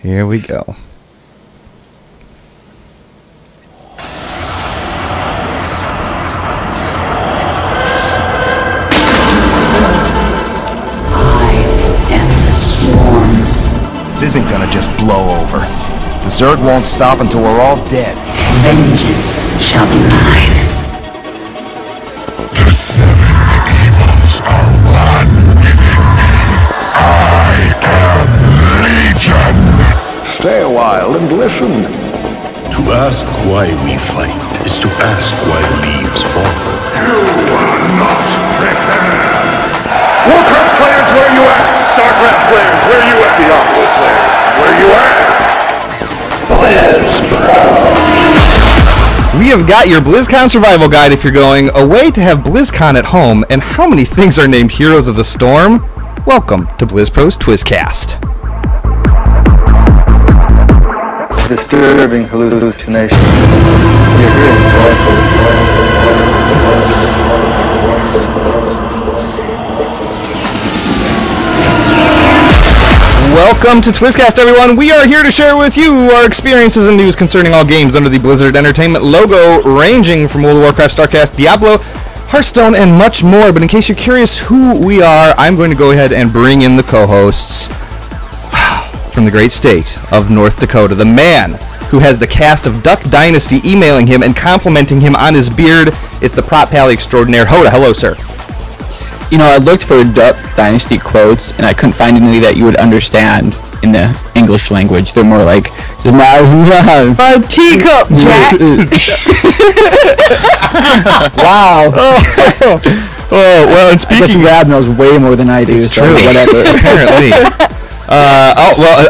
Here we go. This isn't gonna just blow over. The Zerg won't stop until we're all dead. Vengeance shall be mine. The seven evils are one within me. I am Legion. Stay a while and listen. To ask why we fight is to ask why leaves fall. You are not prepared. Warcraft players, where you at? Starcraft players, where you at? Diablo players, where you at? We have got your BlizzCon survival guide if you're going away to have BlizzCon at home, and how many things are named Heroes of the Storm? Welcome to BlizzPro's TwizCast. Disturbing hallucination. You're hearing voices. Welcome to TwizCast, everyone. We are here to share with you our experiences and news concerning all games under the Blizzard Entertainment logo, ranging from World of Warcraft, StarCraft, Diablo, Hearthstone, and much more. But in case you're curious who we are, I'm going to go ahead and bring in the co-hosts from the great state of North Dakota, the man who has the cast of Duck Dynasty emailing him and complimenting him on his beard. It's the prop pally extraordinaire, Hoda. Hello, sir. You know, I looked for Duck Dynasty quotes, and I couldn't find any that you would understand in the English language. They're more like, my teacup, Jack. Wow. Oh, well, and speaking... Rab knows way more than I do, it's so true. Whatever. Apparently.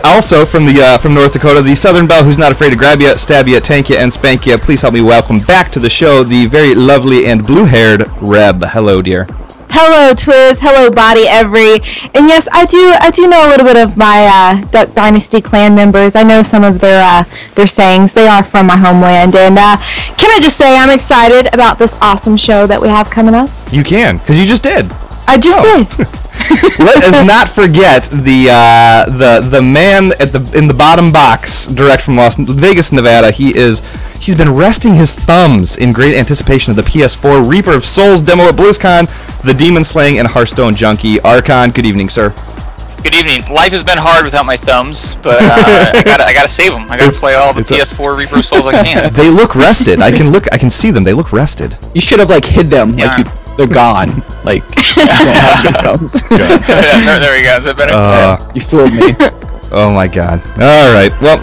Also from North Dakota, the Southern Belle who's not afraid to grab you, stab you, tank you, and spank you. Please help me welcome back to the show the very lovely and blue-haired Reb. Hello, dear. Hello, Twiz. Hello, Body Every. And yes, I do know a little bit of my Duck Dynasty clan members. I know some of their sayings. They are from my homeland. And can I just say I'm excited about this awesome show that we have coming up? You can, because you just did. I just did. Let us not forget the man in the bottom box, direct from Las Vegas, Nevada. He's been resting his thumbs in great anticipation of the PS4 Reaper of Souls demo at BlizzCon, the demon slaying and Hearthstone junkie, Archon. Good evening, sir. Good evening. Life has been hard without my thumbs, but I gotta save them. I gotta play all the PS4 Reaper of Souls I can. They look rested. I can see them. They look rested. You should have hid them. Yeah. They're gone. Like, you don't have yourselves. There we go. Is that better? You fooled me. Oh my god. Alright, well,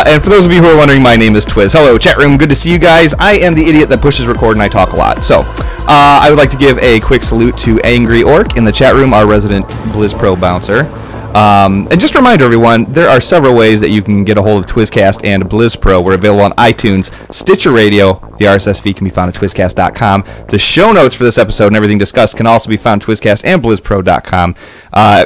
and for those of you who are wondering, my name is Twiz. Hello, chat room, good to see you guys. I am the idiot that pushes record and I talk a lot. So, I would like to give a quick salute to Angry Orc in the chat room, our resident BlizzPro bouncer. And just a reminder, everyone, there are several ways that you can get a hold of TwizCast and BlizzPro. We're available on iTunes, Stitcher Radio. The RSS feed can be found at TwizCast.com. The show notes for this episode and everything discussed can also be found at TwizCast and BlizzPro.com.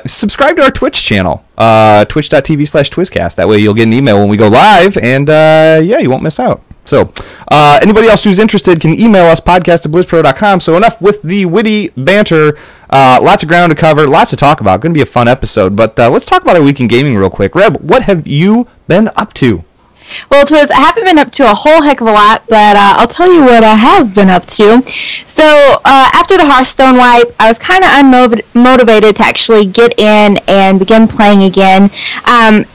Subscribe to our Twitch channel, twitch.tv/TwizCast. That way you'll get an email when we go live, and yeah, you won't miss out. So, anybody else who's interested can email us, podcast@blizzpro.com. So enough with the witty banter. Lots of ground to cover, lots to talk about. Going to be a fun episode. But let's talk about our week in gaming real quick. Reb, what have you been up to? Well, Twiz, I haven't been up to a whole heck of a lot, but I'll tell you what I have been up to. So, after the Hearthstone wipe, I was kind of unmotivated to actually get in and begin playing again. And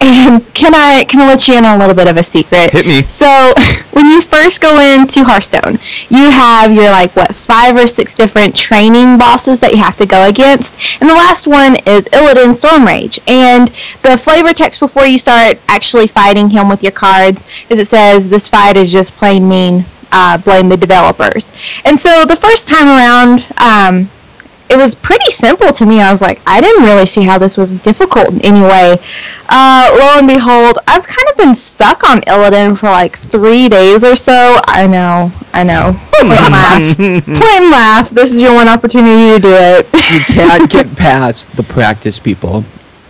can I let you in on a little bit of a secret? Hit me. So, when you first go into Hearthstone, you have your, 5 or 6 different training bosses that you have to go against. And the last one is Illidan Stormrage. And the flavor text before you start actually fighting him with your cards is it says, this fight is just plain mean, blame the developers. And so the first time around, it was pretty simple to me. I was like, I didn't really see how this was difficult in any way. Lo and behold, I've kind of been stuck on Illidan for 3 days or so. I know. Point and laugh. This is your one opportunity to do it. You can't get past the practice people.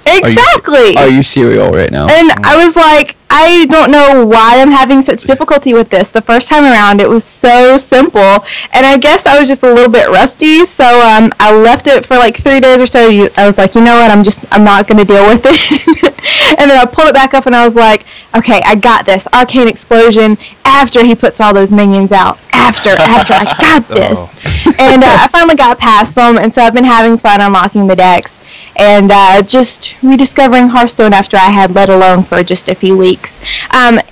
Exactly. Are you serial right now? And I was like, I don't know why I'm having such difficulty with this. The first time around, it was so simple, and I guess I was just a little bit rusty, so I left it for 3 days or so. I was like, you know what, I'm not going to deal with it. And then I pulled it back up and I was like, okay, I got this. Arcane Explosion after he puts all those minions out. After I got this. And I finally got past them, and so I've been having fun unlocking the decks and just rediscovering Hearthstone after I had let alone for just a few weeks.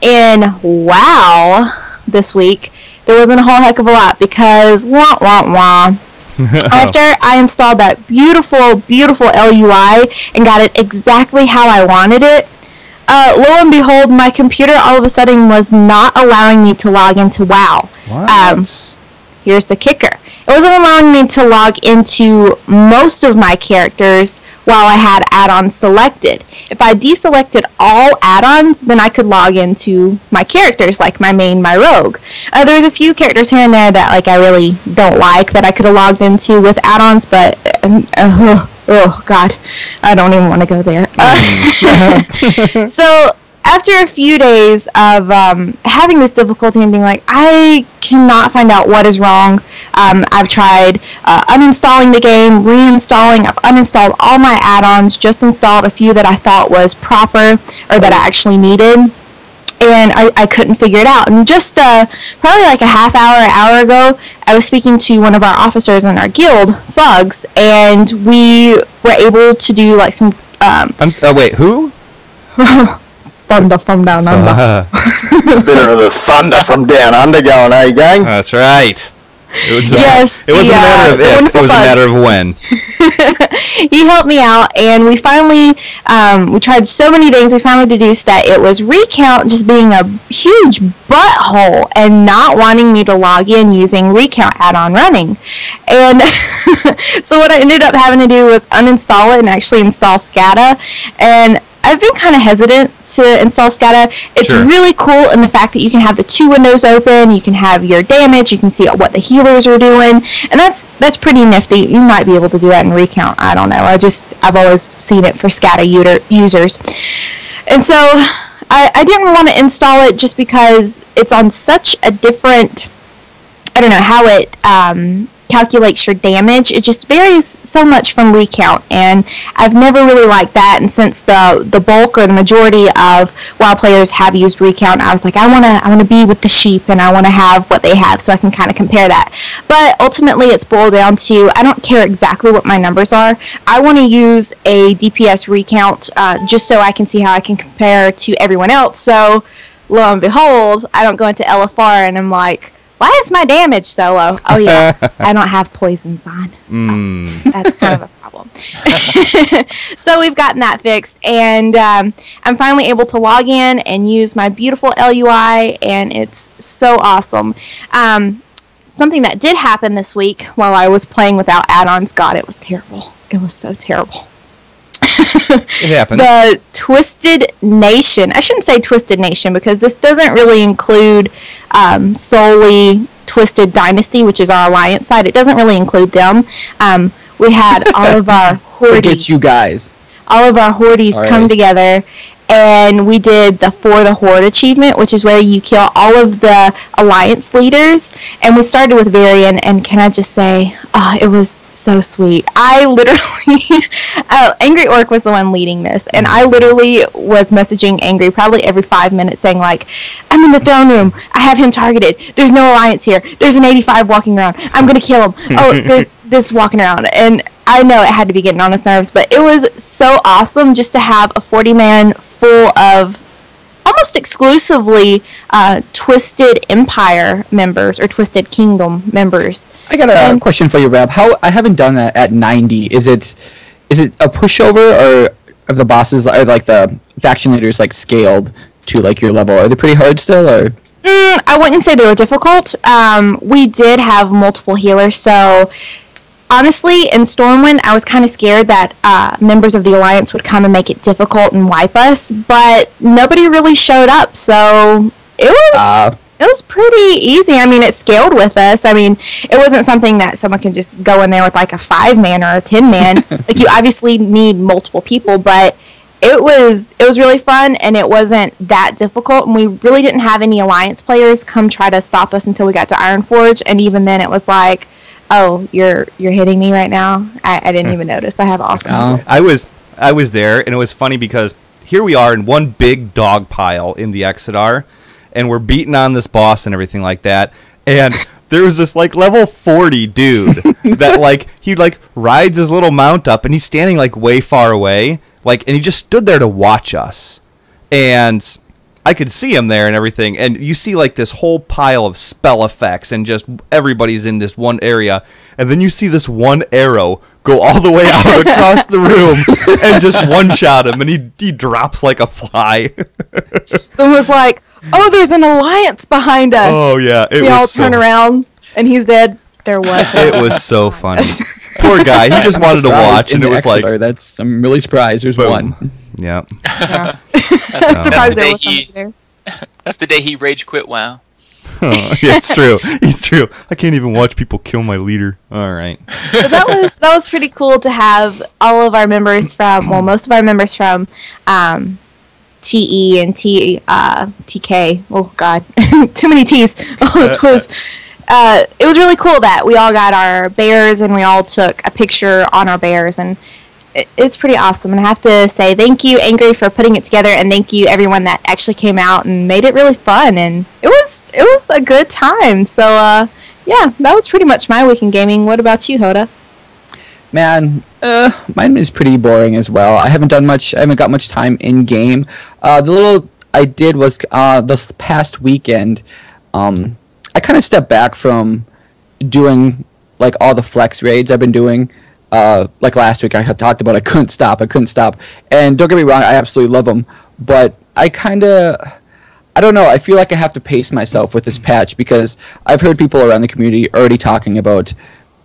In WoW this week, there wasn't a whole heck of a lot because after I installed that beautiful, beautiful LUI and got it exactly how I wanted it, lo and behold, my computer all of a sudden was not allowing me to log into WoW. What? Here's the kicker. It wasn't allowing me to log into most of my characters while I had add-ons selected. If I deselected all add-ons, then I could log into my characters, like my main, my rogue. There's a few characters here and there that like I really don't like that I could have logged into with add-ons, but oh god, I don't even want to go there. So after a few days of having this difficulty and being like, I cannot find out what is wrong, I've tried uninstalling the game, reinstalling, I've uninstalled all my add-ons, just installed a few that I thought was proper or that I actually needed, and I couldn't figure it out. And just probably like a half hour, an hour ago, I was speaking to one of our officers in our guild, Thugs, and we were able to do like some... wait, who? Thunder from down under. Bit of the thunder from down under going, eh, gang? That's right. It was, yes. It wasn't a matter of if, it was a matter of when. He helped me out, and we finally, we tried so many things, we finally deduced that it was Recount just being a huge butthole and not wanting me to log in using Recount add-on running. And so what I ended up having to do was uninstall it and actually install SCADA, and I've been kind of hesitant to install SCADA. It's really cool in the fact that you can have the two windows open, you can have your damage, you can see what the healers are doing, and that's pretty nifty. You might be able to do that in Recount. I don't know. I've always seen it for SCADA users. And so I didn't want to install it just because it's on such a different, I don't know, how it calculates your damage. It just varies so much from Recount, and I've never really liked that. And since the bulk or the majority of WoW players have used Recount, I was like, I want to be with the sheep, and I want to have what they have, so I can kind of compare that. But ultimately, it's boiled down to I don't care exactly what my numbers are. I want to use a DPS Recount just so I can see how I can compare to everyone else. So lo and behold, I don't go into LFR and I'm like, why is my damage so low? Oh yeah, I don't have poisons on. That's kind of a problem. So we've gotten that fixed, and I'm finally able to log in and use my beautiful LUI, and it's so awesome. Something that did happen this week while I was playing without add-ons, God, it was terrible. It was so terrible. It happened. The Twisted Nation. I shouldn't say Twisted Nation because this doesn't really include solely Twisted Dynasty, which is our alliance side. It doesn't really include them. We had all of our hordes. Forget you guys. All of our hordes come together, and we did the For the Horde achievement, which is where you kill all of the alliance leaders. And we started with Varian, and can I just say, it was so sweet. I literally, Angry Orc was the one leading this, and I literally was messaging Angry probably every 5 minutes saying like, I'm in the throne room, I have him targeted, there's no alliance here, there's an 85 walking around, I'm gonna kill him, oh, there's this walking around. And I know it had to be getting on his nerves, but it was so awesome just to have a 40-man full of almost exclusively Twisted Empire members or Twisted Kingdom members. I got a question for you, Rab. I haven't done that at 90. Is it a pushover, or are the bosses, or like the faction leaders, like scaled to like your level? Are they pretty hard still, or? I wouldn't say they were difficult. We did have multiple healers, so honestly, in Stormwind, I was kind of scared that members of the Alliance would come and make it difficult and wipe us, but nobody really showed up, so it was pretty easy. I mean, it scaled with us. I mean, it wasn't something that someone can just go in there with like a 5-man or a 10-man. Like, you obviously need multiple people, but it was really fun, and it wasn't that difficult, and we really didn't have any Alliance players come try to stop us until we got to Ironforge, and even then it was like, oh, you're hitting me right now? I didn't even notice. I have awesome. I was there, and it was funny because here we are in one big dog pile in the Exodar, and we're beating on this boss and everything like that. And there was this like level 40 dude that like he like rides his little mount up, and he's standing like way far away, like, and he just stood there to watch us. And I could see him there and everything, and you see like this whole pile of spell effects, and just everybody's in this one area, and then you see this one arrow go all the way out across the room and just one-shot him, and he drops like a fly. Someone was like, "Oh, there's an alliance behind us." Oh yeah, we all turn around, and he's dead. There was. It was so funny. Poor guy. He just wanted to watch, and it was like, I'm really surprised. There's boom. one. Yeah. I'm surprised there was somebody there. That's the day he rage quit WoW. Oh, yeah, it's true. He's true. I can't even watch people kill my leader. All right. So that was pretty cool to have all of our members from, well, most of our members from TE and TK. Oh God, too many T's. Oh, it was really cool that we all got our bears and we all took a picture on our bears, and it's pretty awesome. And I have to say thank you, Angry, for putting it together, and thank you everyone that actually came out and made it really fun. And it was a good time. So yeah, that was pretty much my week in gaming. What about you, Hoda? Man, mine is pretty boring as well. I haven't done much. I haven't got much time in game. The little I did was this past weekend. I kind of stepped back from doing like all the flex raids I've been doing. Like last week I had talked about, I couldn't stop. And don't get me wrong, I absolutely love them, but I don't know, I feel like I have to pace myself with this patch, because I've heard people around the community already talking about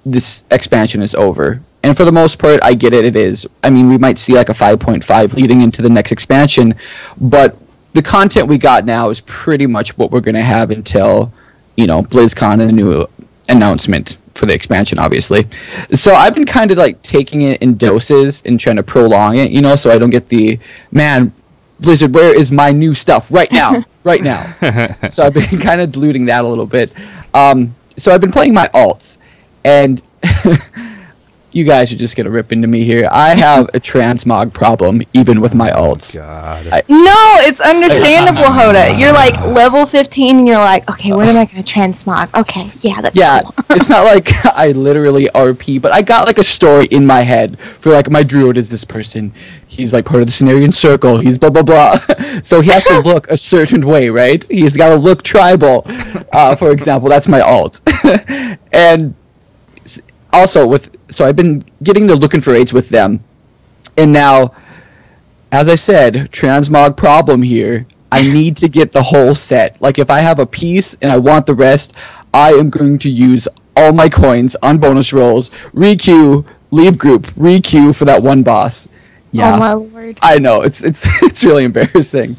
this expansion is over. And for the most part, I get it, it is. I mean, we might see like a 5.5 leading into the next expansion, but the content we got now is pretty much what we're going to have until, BlizzCon and a new announcement for the expansion, obviously. So I've been kind of like taking it in doses and trying to prolong it, so I don't get the, man, Blizzard, where is my new stuff right now? So I've been kind of diluting that a little bit. So I've been playing my alts, and you guys are just going to rip into me here. I have a transmog problem, even with my alts. God. No, it's understandable, Hoda. You're like level 15, and you're like, okay, when am I going to transmog? Okay, yeah, that's cool. It's not like I literally RP, but I got like a story in my head for like, my druid is this person. He's like part of the Cenarian Circle. He's blah, blah, blah. So he has to look a certain way, right? He's got to look tribal, for example. That's my alt. And also, so I've been getting to looking for raids with them, and now, as I said, transmog problem here. I need to get the whole set. Like, if I have a piece and I want the rest, I am going to use all my coins on bonus rolls, re-queue, leave group, re-queue for that one boss. Yeah, oh my lord! I know it's really embarrassing.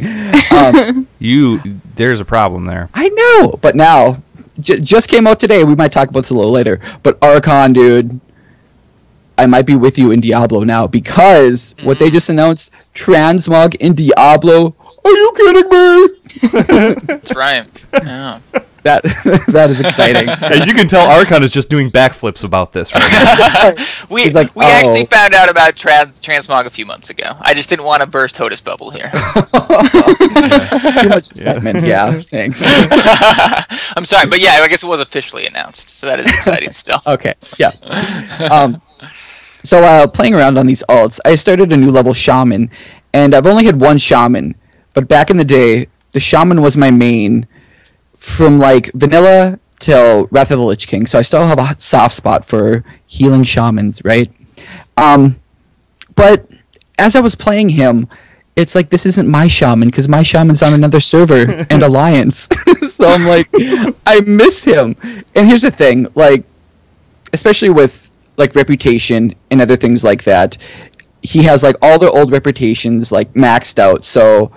There's a problem there. I know, but now. Just came out today. We might talk about this a little later. But Archon, dude, I might be with you in Diablo now, because what they just announced, transmog in Diablo. Are you kidding me? That's right. Yeah. That is exciting. As you can tell, Archon is just doing backflips about this right now. we actually found out about transmog a few months ago. I just didn't want to burst Hoda's bubble here. Too much excitement. Yeah, thanks. I'm sorry, but yeah, I guess it was officially announced, so that is exciting still. Okay, yeah. So playing around on these alts, I started a new level shaman, and I've only had one shaman, but back in the day, the shaman was my main from like vanilla till Wrath of the Lich King, so I still have a soft spot for healing shamans, right? But as I was playing him, it's like, this isn't my shaman, because my shaman's on another server and alliance. So I'm like, I miss him. And here's the thing, like, especially with like reputation and other things like that, he has like all their old reputations like maxed out. So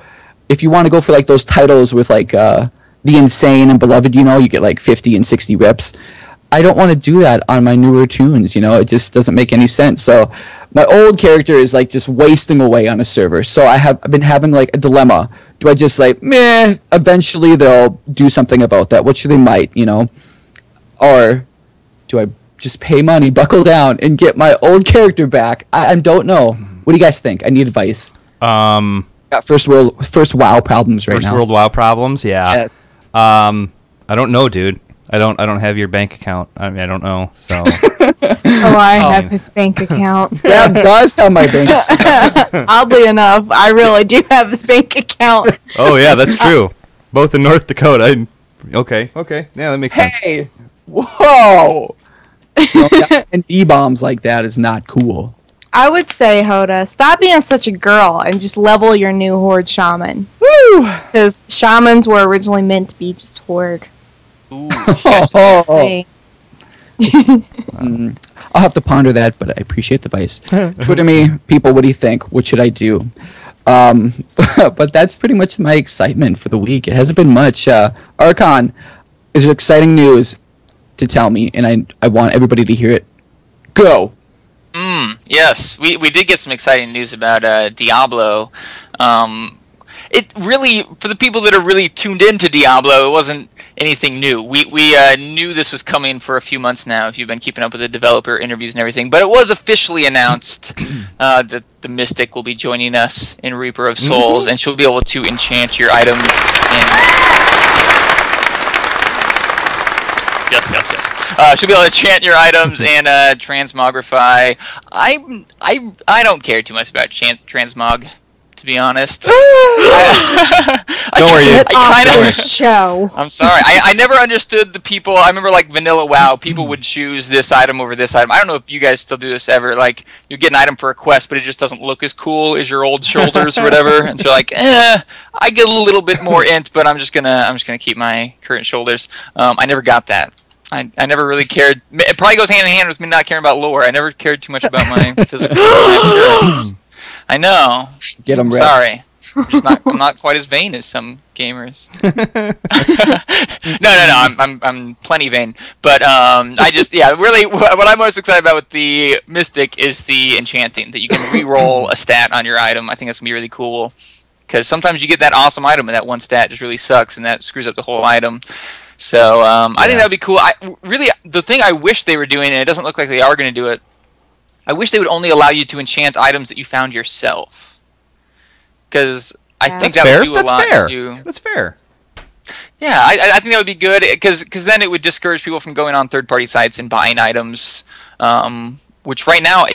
if you want to go for like those titles with like the insane and beloved, you get like 50 and 60 reps. I don't want to do that on my newer tunes, it just doesn't make any sense. So my old character is like just wasting away on a server. So I've been having like a dilemma. Do I just like, eventually they'll do something about that, which they might, or do I just pay money, buckle down, and get my old character back? I don't know. What do you guys think? I need advice. Got first WoW problems right now. First world WoW problems, yeah. Yes. I don't know, dude. I don't have your bank account. I mean, I don't know. So. I have his bank account. That does have my bank account. Oddly enough, I really do have his bank account. Oh yeah, that's true. Both in North Dakota. Okay. Yeah, that makes sense. Hey, whoa! And E-bombs like that is not cool. I would say, Hoda, stop being such a girl and just level your new Horde Shaman. Woo! Because Shamans were originally meant to be just Horde. Ooh. I'll have to ponder that, but I appreciate the advice. Twitter me, people, what do you think? What should I do? But that's pretty much my excitement for the week. It hasn't been much. Archon, is there exciting news to tell me? And I want everybody to hear it. Go! Yes, we did get some exciting news about Diablo. It really, for the people that are really tuned into Diablo, it wasn't anything new. We knew this was coming for a few months now, if you've been keeping up with the developer interviews and everything. But it was officially announced that the Mystic will be joining us in Reaper of Souls, and she'll be able to enchant your items Yes. She'll be able to enchant your items and transmogrify. I don't care too much about transmog, to be honest. Don't worry. I'm sorry. I never understood the people. I remember like vanilla WoW, people would choose this item over this item. I don't know if you guys still do this ever. Like you get an item for a quest, but it just doesn't look as cool as your old shoulders or whatever. And so you're like, I get a little bit more int, but I'm just gonna keep my current shoulders. I never got that. I never really cared. It probably goes hand in hand with me not caring about lore. I never cared too much about my physical appearance. I know. Get them red. Sorry. I'm not quite as vain as some gamers. No. I'm plenty vain. But really, what I'm most excited about with the Mystic is the enchanting, that you can re-roll a stat on your item. I think that's gonna be really cool, because sometimes you get that awesome item and that one stat just really sucks and that screws up the whole item. So I think that would be cool. The thing I wish they were doing, and it doesn't look like they are going to do it, I wish they would only allow you to enchant items that you found yourself. Because I think that would do a lot to... That's fair. Yeah, I think that would be good, because then it would discourage people from going on third-party sites and buying items, which right now,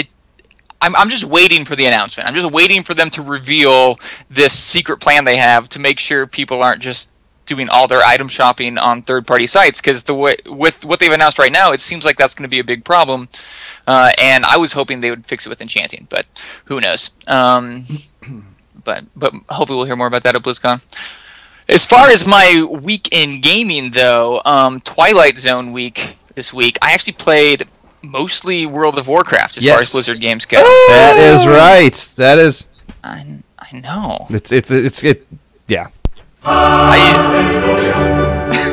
I'm just waiting for the announcement. I'm just waiting for them to reveal this secret plan they have to make sure people aren't just doing all their item shopping on third-party sites, because with what they've announced right now, it seems like that's going to be a big problem. And I was hoping they would fix it with enchanting, but who knows? But hopefully we'll hear more about that at BlizzCon. As far as my week in gaming, though, Twilight Zone week this week, I actually played mostly World of Warcraft as far as Blizzard games go. That is right. That is. I know. Yeah.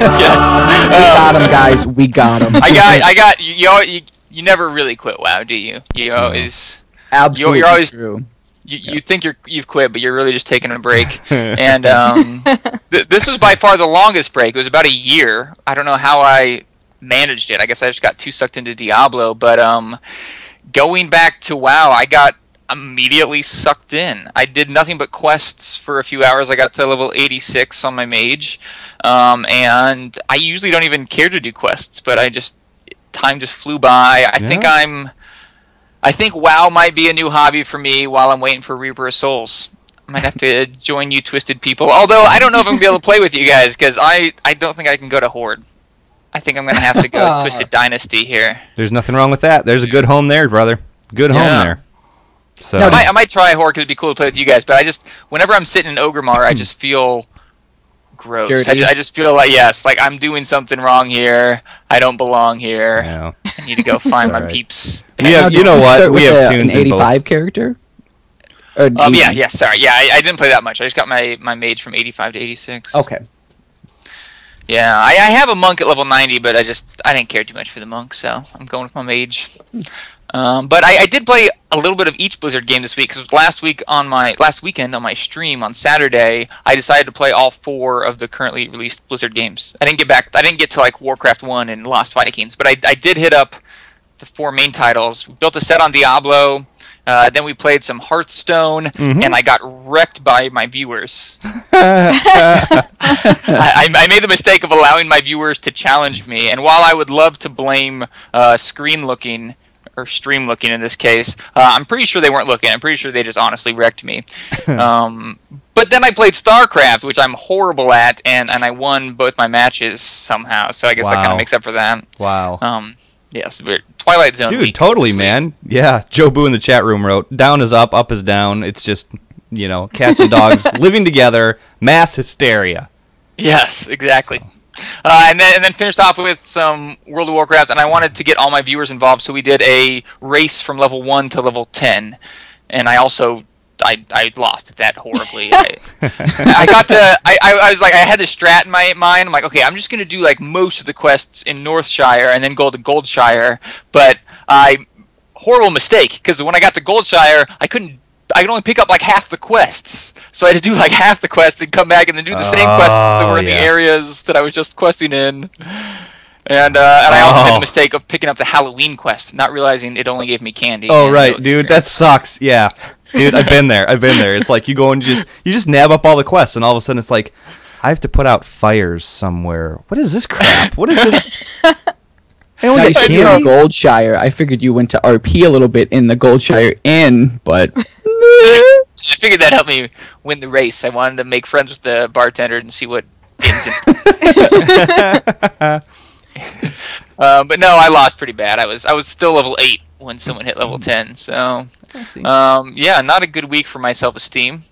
Yes. We got him, guys. We got him. I got you never really quit WoW, do you? You always absolutely you're always true. You think you've quit, but you're really just taking a break. And this was by far the longest break. It was about a year. I don't know how I managed it. I guess I just got too sucked into Diablo. But going back to WoW, I got immediately sucked in. I did nothing but quests for a few hours. I got to level 86 on my mage, and I usually don't even care to do quests, but time just flew by. I think WoW might be a new hobby for me while I'm waiting for Reaper of Souls. I might have to join you twisted people, although I don't know if I'm going to be able to play with you guys, because I don't think I can go to Horde. I think I'm going to have to go Twisted Dynasty here. There's nothing wrong with that. There's a good home there, brother. Good home there. So I might try Horde because it'd be cool to play with you guys, but whenever I'm sitting in Ogremar, I just feel gross. I just feel like I'm doing something wrong here. I don't belong here. Yeah. I need to go find my peeps. You know what? We have tunes an in 85 character. Sorry. I didn't play that much. I just got my mage from 85 to 86. Okay. Yeah, I have a monk at level 90, but I didn't care too much for the monk, so I'm going with my mage. But I did play a little bit of each Blizzard game this week, because last weekend on my stream on Saturday, I decided to play all 4 of the currently released Blizzard games. I didn't get to like Warcraft 1 and Lost Vikings, but I did hit up the 4 main titles. We built a set on Diablo. Then we played some Hearthstone, and I got wrecked by my viewers. I made the mistake of allowing my viewers to challenge me, and while I would love to blame screen looking, or stream looking in this case, I'm pretty sure they weren't looking. I'm pretty sure they just honestly wrecked me. But then I played StarCraft, which I'm horrible at, and I won both my matches somehow, so I guess that kind of makes up for that. Wow. Yes, Twilight Zone Dude, week totally, man. Yeah, Joe Boo in the chat room wrote, down is up is down. It's just, cats and dogs living together, mass hysteria. Yes, exactly. And then finished off with some World of Warcraft, and I wanted to get all my viewers involved, so we did a race from level 1 to level 10. And I also I lost at that horribly. I was like, I had this strat in my mind. I'm like, okay, I'm just gonna do like most of the quests in Northshire and then go to Goldshire. But horrible mistake, because when I got to Goldshire, I could only pick up like half the quests. So I had to do like half the quests and come back and then do the same quests that were in the areas that I was just questing in. And I also made the mistake of picking up the Halloween quest, not realizing it only gave me candy. Oh, right, dude, that sucks. Yeah. Dude, I've been there. It's like you go and you just nab up all the quests, and all of a sudden it's like, I have to put out fires somewhere. What is this crap? What is this? Now you said you were Goldshire. I figured you went to RP a little bit in the Goldshire Inn, but I figured that helped me win the race. I wanted to make friends with the bartender and see what inns but no, I lost pretty bad. I was still level 8 when someone hit level 10. So yeah, not a good week for my self-esteem.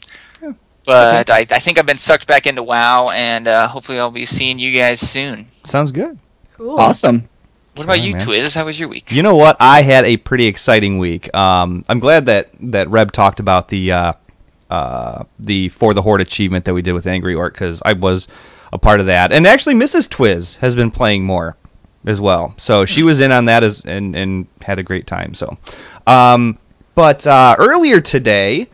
Yeah. But I think I've been sucked back into WoW, and hopefully I'll be seeing you guys soon. Sounds good. Cool. Awesome. What about you, Twiz? How was your week? You know what? I had a pretty exciting week. I'm glad that Reb talked about the For the Horde achievement that we did with Angry Orc, because I was a part of that. And actually, Mrs. Twiz has been playing more as well. So she was in on that and had a great time. So, but earlier today,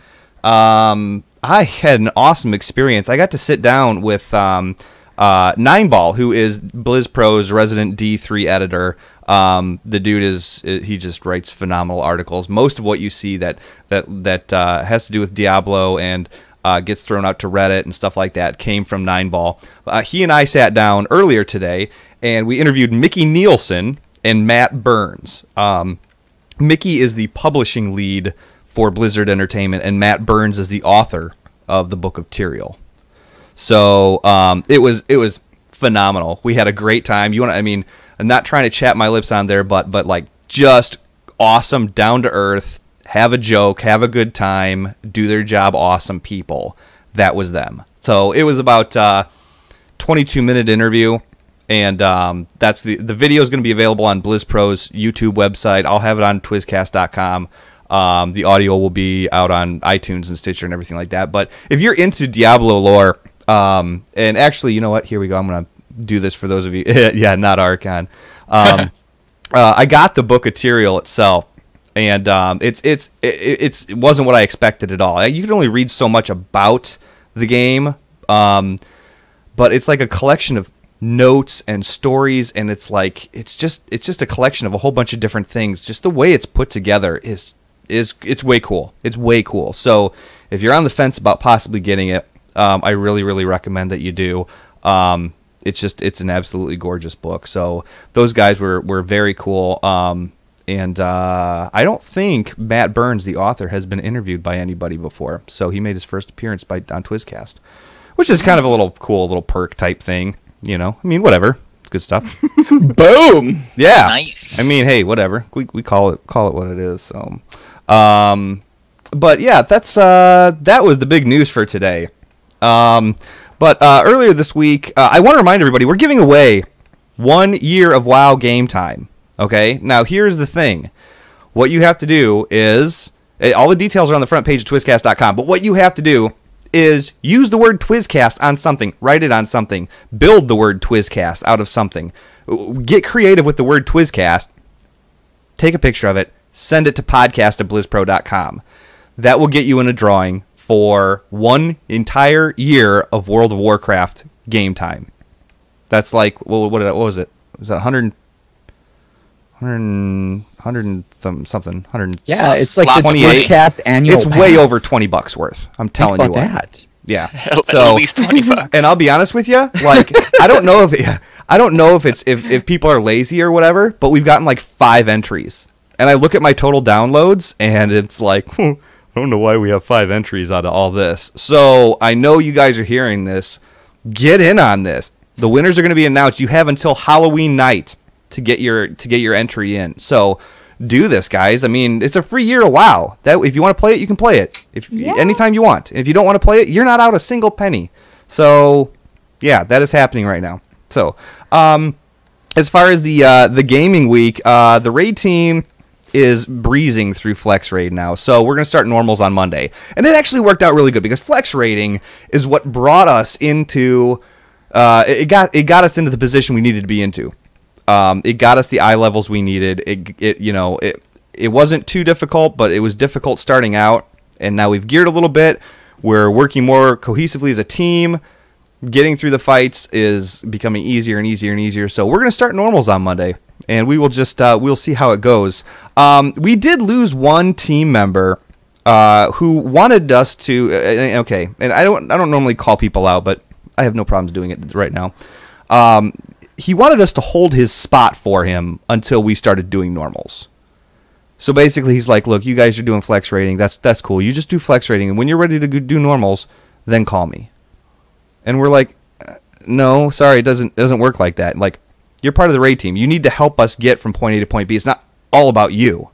I had an awesome experience. I got to sit down with Nineball, who is BlizzPro's resident D3 editor. The dude he just writes phenomenal articles. Most of what you see that has to do with Diablo and gets thrown out to Reddit and stuff like that came from Nineball. He and I sat down earlier today, and we interviewed Mickey Nielsen and Matt Burns. Mickey is the publishing lead for Blizzard Entertainment, and Matt Burns is the author of the Book of Tyrael. So it was phenomenal. We had a great time. I'm not trying to chat my lips on there, but like just awesome, down to earth, have a joke, have a good time, do their job, awesome people. That was them. So it was about 22-minute interview, and that's the video is going to be available on BlizzPro's YouTube website. I'll have it on twizcast.com. The audio will be out on iTunes and Stitcher and everything like that. But if you're into Diablo lore, and actually, you know what? Here we go. I'm going to do this for those of you. Yeah, not Archon. I got the Book of Tyrael itself, and it wasn't what I expected at all. You can only read so much about the game, but it's like a collection of notes and stories, and it's just a collection of a whole bunch of different things. Just the way it's put together it's way cool. It's way cool. So if you're on the fence about possibly getting it, I really, really recommend that you do. It's an absolutely gorgeous book. So those guys were very cool. And I don't think Matt Burns, the author, has been interviewed by anybody before. So he made his first appearance on Twizcast, which is kind of a little cool, little perk type thing. Whatever. It's good stuff. Boom. Yeah. Nice. Hey, whatever. We call it what it is. So, but yeah, that was the big news for today. But earlier this week, I want to remind everybody we're giving away 1 year of WoW game time. Okay. Now here's the thing. What you have to do is all the details are on the front page of twizcast.com. But what you have to do is use the word Twizcast on something, write it on something, build the word Twizcast out of something, get creative with the word Twizcast, take a picture of it, send it to podcast@blizzpro.com. That will get you in a drawing for 1 entire year of World of Warcraft game time. That's like, what was it? Was that 100 something. 100. Yeah, it's like the 28. BlizzCast annual. It's way over $20 worth. I'm telling you what. That. Yeah. At least $20. And I'll be honest with you, like I don't know if people are lazy or whatever, but we've gotten like 5 entries. And I look at my total downloads and it's like, I don't know why we have 5 entries out of all this. So, I know you guys are hearing this. Get in on this. The winners are going to be announced. You have until Halloween night to get your entry in. So, do this, guys. I mean, it's a free year of WoW. That if you want to play it, you can play it anytime you want. If you don't want to play it, you're not out a single penny. So, yeah, that is happening right now. So, as far as the gaming week, the raid team is breezing through flex raid now. So we're going to start normals on Monday. And it actually worked out really good because flex raiding is what brought us into it got us into the position we needed to be into. It got us the eye levels we needed. It wasn't too difficult, but it was difficult starting out, and now we've geared a little bit. We're working more cohesively as a team. Getting through the fights is becoming easier and easier and easier. So we're going to start normals on Monday, and we will just we'll see how it goes. We did lose one team member who wanted us to. And I don't normally call people out, but I have no problems doing it right now. He wanted us to hold his spot for him until we started doing normals. So basically, he's like, "Look, you guys are doing flex rating. That's cool. You just do flex rating, and when you're ready to do normals, then call me." And we're like, no, sorry, it doesn't work like that. Like, you're part of the raid team. You need to help us get from point A to point B. It's not all about you,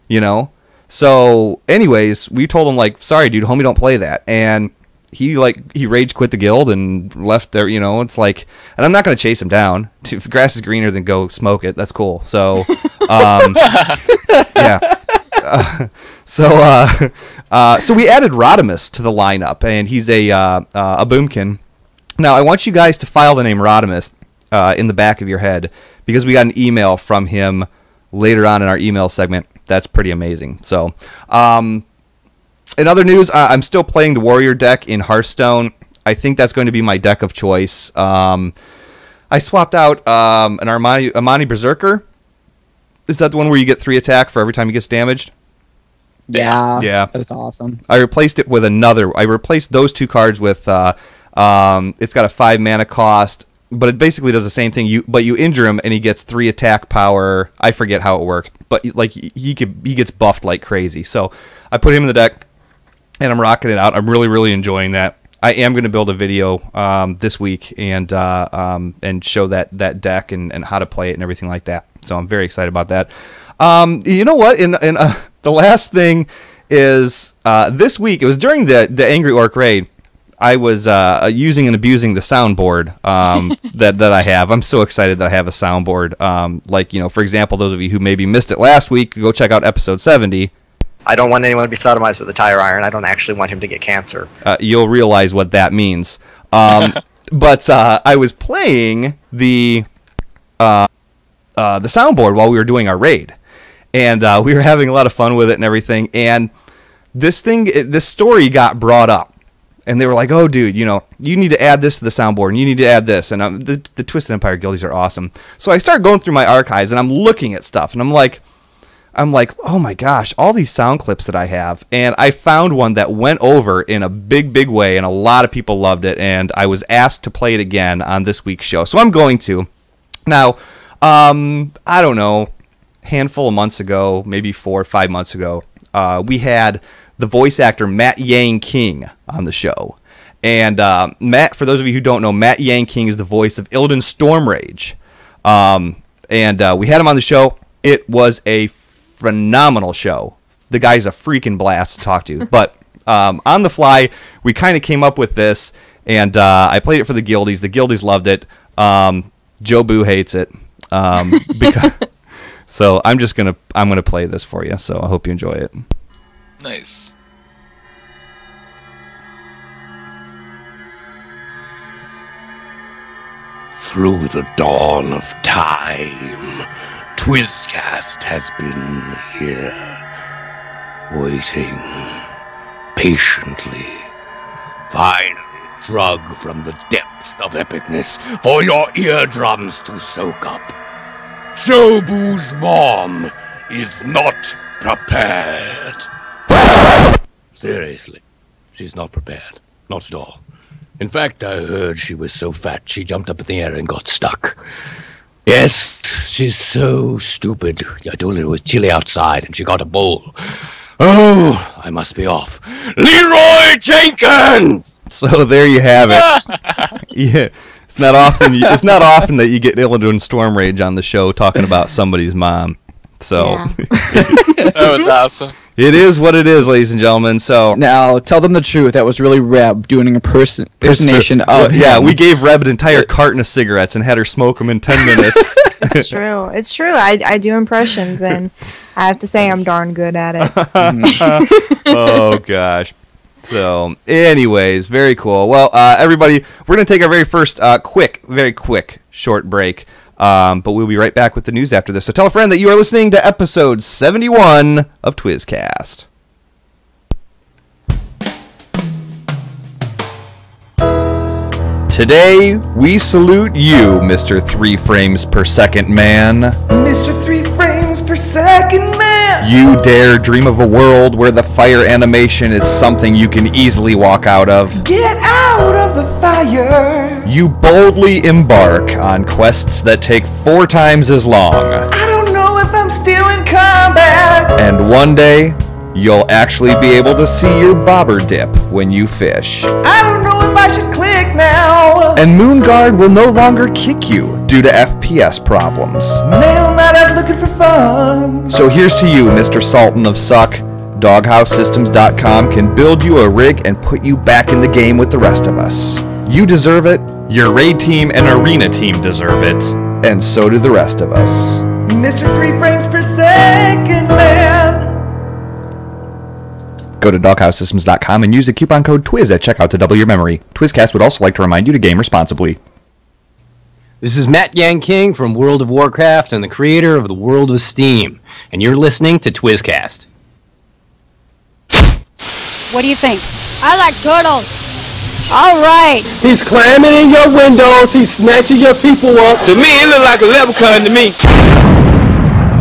you know? So, anyways, we told him, like, sorry, dude, homie, don't play that. And he rage quit the guild and left there, you know? It's like, and I'm not going to chase him down. If the grass is greener, then go smoke it. That's cool. So, yeah. So we added Rodimus to the lineup, and he's a boomkin. Now, I want you guys to file the name Rodimus in the back of your head, because we got an email from him later on in our email segment. That's pretty amazing. So, in other news, I'm still playing the Warrior deck in Hearthstone. I think that's going to be my deck of choice. I swapped out an Armani Berserker. Is that the one where you get 3 attack for every time he gets damaged? Yeah. That is awesome. I replaced it with another. I replaced those 2 cards with. It's got a 5 mana cost, but it basically does the same thing. You injure him and he gets 3 attack power. I forget how it works, but like he gets buffed like crazy. So I put him in the deck, and I'm rocking it out. I'm really enjoying that. I am going to build a video this week and show that deck and how to play it and everything like that. So I'm very excited about that. You know what? The last thing is this week. It was during the Angry Orc raid. I was using and abusing the soundboard that I have. I'm so excited that I have a soundboard. For example, those of you who maybe missed it last week, go check out episode 70. I don't want anyone to be sodomized with a tire iron. I don't actually want him to get cancer. You'll realize what that means. But I was playing the soundboard while we were doing our raid, and we were having a lot of fun with it and everything. And this story got brought up, and they were like, "Oh, dude, you need to add this to the soundboard, and you need to add this." And the Twisted Empire guildies are awesome. So I start going through my archives, and I'm looking at stuff, and I'm like, oh my gosh, all these sound clips that I have. And I found one that went over in a big way, and a lot of people loved it, and I was asked to play it again on this week's show. So I'm going to. Now, I don't know, handful of months ago, maybe 4 or 5 months ago, we had the voice actor Matt Yang King on the show. And Matt, for those of you who don't know, Matt Yang King is the voice of Illidan Stormrage. And we had him on the show. It was a phenomenal show. The guy's a freaking blast to talk to. But on the fly, we kind of came up with this, and I played it for the guildies. The guildies loved it. Joe Boo hates it. So I'm gonna play this for you. So I hope you enjoy it. Nice. Through the dawn of time, Twizcast has been here, waiting patiently, finally drug from the depths of epicness for your eardrums to soak up. Jobu's mom is not prepared. Seriously, she's not prepared. Not at all. In fact, I heard she was so fat she jumped up in the air and got stuck. Yes, she's so stupid. I told her it was chilly outside and she got a bowl. Oh, I must be off. Leroy Jenkins! So there you have it. Yeah. It's not often that you get Illidan Storm Rage on the show talking about somebody's mom. So Yeah. That was awesome. It is what it is, ladies and gentlemen. So Now, tell them the truth. That was really Reb doing an impersonation of yeah, him. we gave Reb an entire carton of cigarettes and had her smoke them in 10 minutes. It's true. It's true. I do impressions, and I have to say I'm darn good at it. Oh gosh. So, anyways, very cool. Well, everybody, we're gonna take our very first very quick short break. But we'll be right back with the news after this. So tell a friend that you are listening to episode 71 of TwizCast. Today, we salute you, Mr. 3 frames per second man. Mr. 3 frames per second man! You dare dream of a world where the fire animation is something you can easily walk out of. Get out of the fire! You boldly embark on quests that take 4 times as long. I don't know if I'm still in combat! And one day, you'll actually be able to see your bobber dip when you fish. I don't know if I should click now! And Moonguard will no longer kick you due to FPS problems. Mail not out looking for fun. So here's to you, Mr. Sultan of Suck. DoghouseSystems.com can build you a rig and put you back in the game with the rest of us. You deserve it, your raid team and arena team deserve it, and so do the rest of us. Mr. 3 frames per second man! Go to DoghouseSystems.com and use the coupon code TWIZ at checkout to double your memory. TwizCast would also like to remind you to game responsibly. This is Matt Yang King from World of Warcraft and the creator of the World of Steam, and you're listening to TwizCast. What do you think? I like turtles. All right. He's climbing in your windows. He's snatching your people up. To me, it look like a leprechaun to me.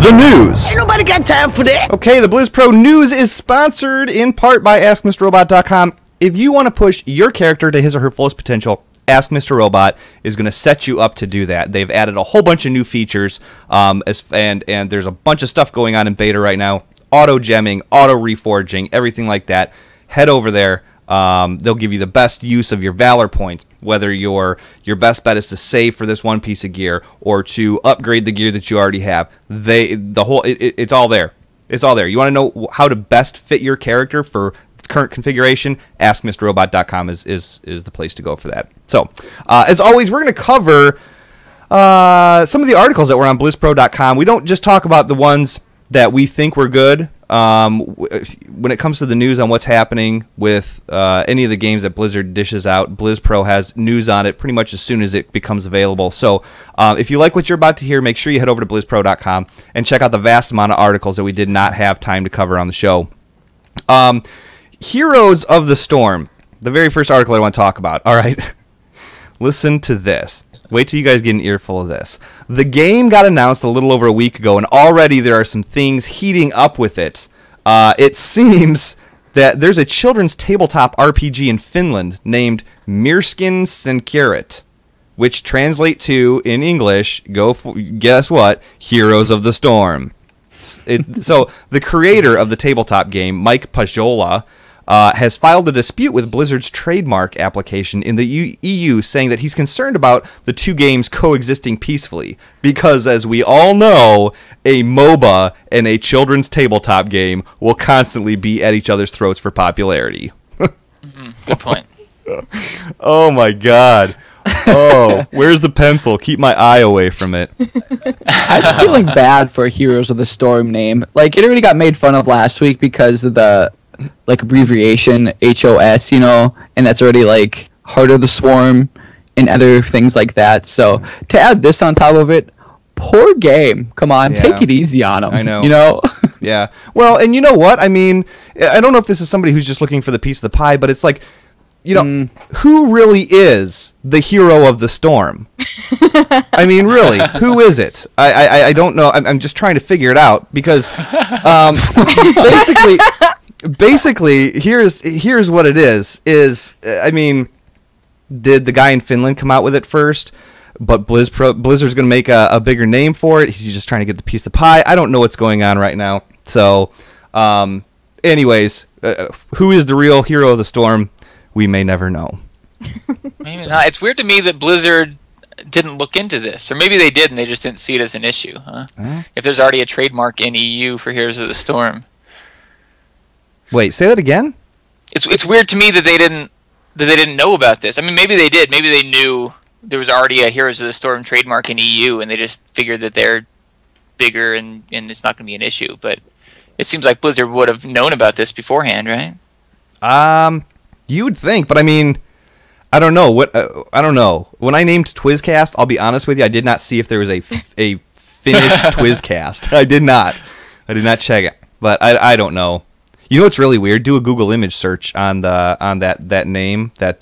The news. Ain't nobody got time for that. Okay, the BlizzPro news is sponsored in part by AskMrRobot.com. If you want to push your character to his or her fullest potential, Ask Mr. Robot is going to set you up to do that. They've added a whole bunch of new features, and there's a bunch of stuff going on in beta right now. Auto gemming, auto reforging, everything like that. Head over there. They'll give you the best use of your Valor points, whether your best bet is to save for this one piece of gear or to upgrade the gear that you already have. It's all there. It's all there. You want to know how to best fit your character for current configuration? AskMrRobot.com is the place to go for that. So, as always, we're going to cover some of the articles that were on BlizzPro.com. We don't just talk about the ones that we think were good. When it comes to the news on what's happening with any of the games that Blizzard dishes out, BlizzPro has news on it pretty much as soon as it becomes available. So if you like what you're about to hear, make sure you head over to BlizzPro.com and check out the vast amount of articles that we did not have time to cover on the show. Heroes of the Storm, the very first article I want to talk about. All right, listen to this. Wait till you guys get an earful of this. The game got announced a little over a week ago, and already there are some things heating up with it. It seems that there's a children's tabletop RPG in Finland named Myrskin Senkiret, which translate to, in English, guess what? Heroes of the Storm. So the creator of the tabletop game, Mike Pajola, has filed a dispute with Blizzard's trademark application in the EU, saying that he's concerned about the two games coexisting peacefully, because as we all know, a MOBA and a children's tabletop game will constantly be at each other's throats for popularity. Good point. Oh my god. Oh, where's the pencil? Keep my eye away from it. I'm feeling bad for Heroes of the Storm name. Like, it already got made fun of last week because of the abbreviation HOS, and that's already like Heart of the Swarm and other things like that. So to add this on top of it, poor game. Come on, take it easy on them. I know. Yeah. Well, and you know what? I mean, I don't know if this is somebody who's just looking for the piece of the pie, but it's like, who really is the hero of the storm? I mean, really, who is it? I don't know. I'm just trying to figure it out because basically here's what it is. I mean, did the guy in Finland come out with it first? But Blizzard's going to make a bigger name for it. He's just trying to get the piece of the pie. I don't know what's going on right now. So, anyways, who is the real hero of the storm? We may never know. Maybe not. It's weird to me that Blizzard didn't look into this, or maybe they did and they just didn't see it as an issue. Huh? If there's already a trademark in EU for Heroes of the Storm. Wait, say that again. It's weird to me that they didn't know about this. I mean, maybe they did. Maybe they knew there was already a Heroes of the Storm trademark in EU, and they just figured that they're bigger and it's not going to be an issue. But it seems like Blizzard would have known about this beforehand, right? You would think, but I mean, I don't know. I don't know. When I named TwizCast, I'll be honest with you, I did not see if there was a finished TwizCast. I did not check it, but I don't know. You know what's really weird? Do a Google image search on that name, that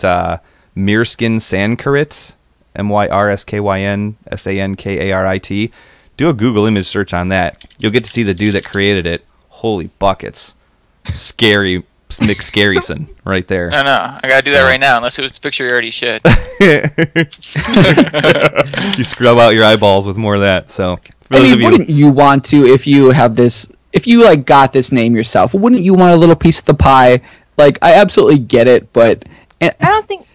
Myrskin Sankarit. Myrskyn Sankarit. Do a Google image search on that. You'll get to see the dude that created it. Holy buckets. Scary McScaryson right there. I know. I gotta do that right now, unless it was the picture you already showed. You scrub out your eyeballs with more of that. So, I mean, wouldn't you want to, if you have this, if you like got this name yourself, wouldn't you want a little piece of the pie? Like, I absolutely get it, but I don't think.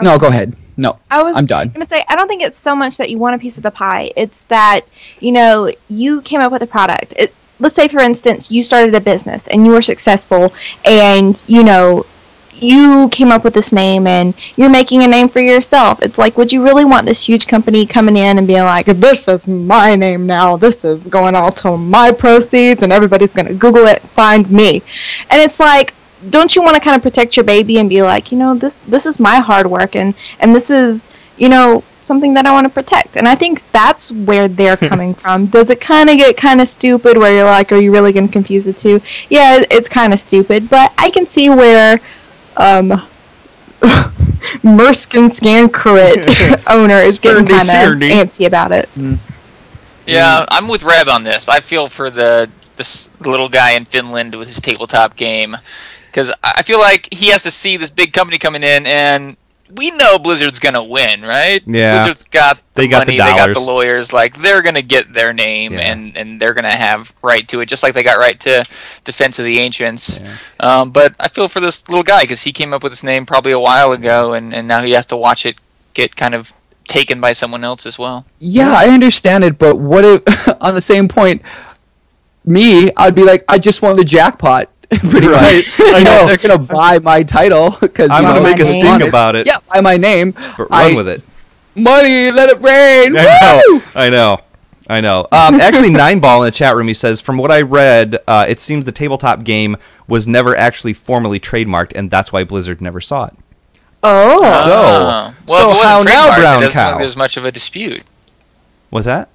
No, go ahead. No, I'm done. Going to say, I don't think it's so much that you want a piece of the pie. It's that, you came up with a product. Let's say, for instance, you started a business and you were successful and, you came up with this name and you're making a name for yourself. It's like, would you really want this huge company coming in and being like, this is my name now. This is going all to my proceeds and everybody's going to Google it, find me. And it's like, don't you want to kind of protect your baby and be like, this is my hard work and this is, something that I want to protect. And I think that's where they're coming from. Does it kind of get kind of stupid where you're like, are you really going to confuse the two? Yeah, it's kind of stupid, but I can see where Myrskin Sankarit owner is getting kind of antsy about it. Yeah, I'm with Reb on this. I feel for this little guy in Finland with his tabletop game. Because I feel like he has to see this big company coming in, and we know Blizzard's going to win, right? Yeah. Blizzard's got the money, the they got the lawyers. Like, they're going to get their name, and they're going to have right to it, just like they got right to Defense of the Ancients. Yeah. But I feel for this little guy, because he came up with his name probably a while ago, and now he has to watch it get kind of taken by someone else as well. Yeah, I understand it, but what if, on the same point, I'd be like, I just won the jackpot. Pretty right. I know they're gonna buy my title because I'm gonna make a sting about it. Yeah, buy my name. But run with it. Money, let it rain. I know. Actually, 9ball in the chat room, he says, from what I read, it seems the tabletop game was never actually formally trademarked, and that's why Blizzard never saw it. Oh. So how now, Brown Cow? Cow? Like there's much of a dispute. What's that?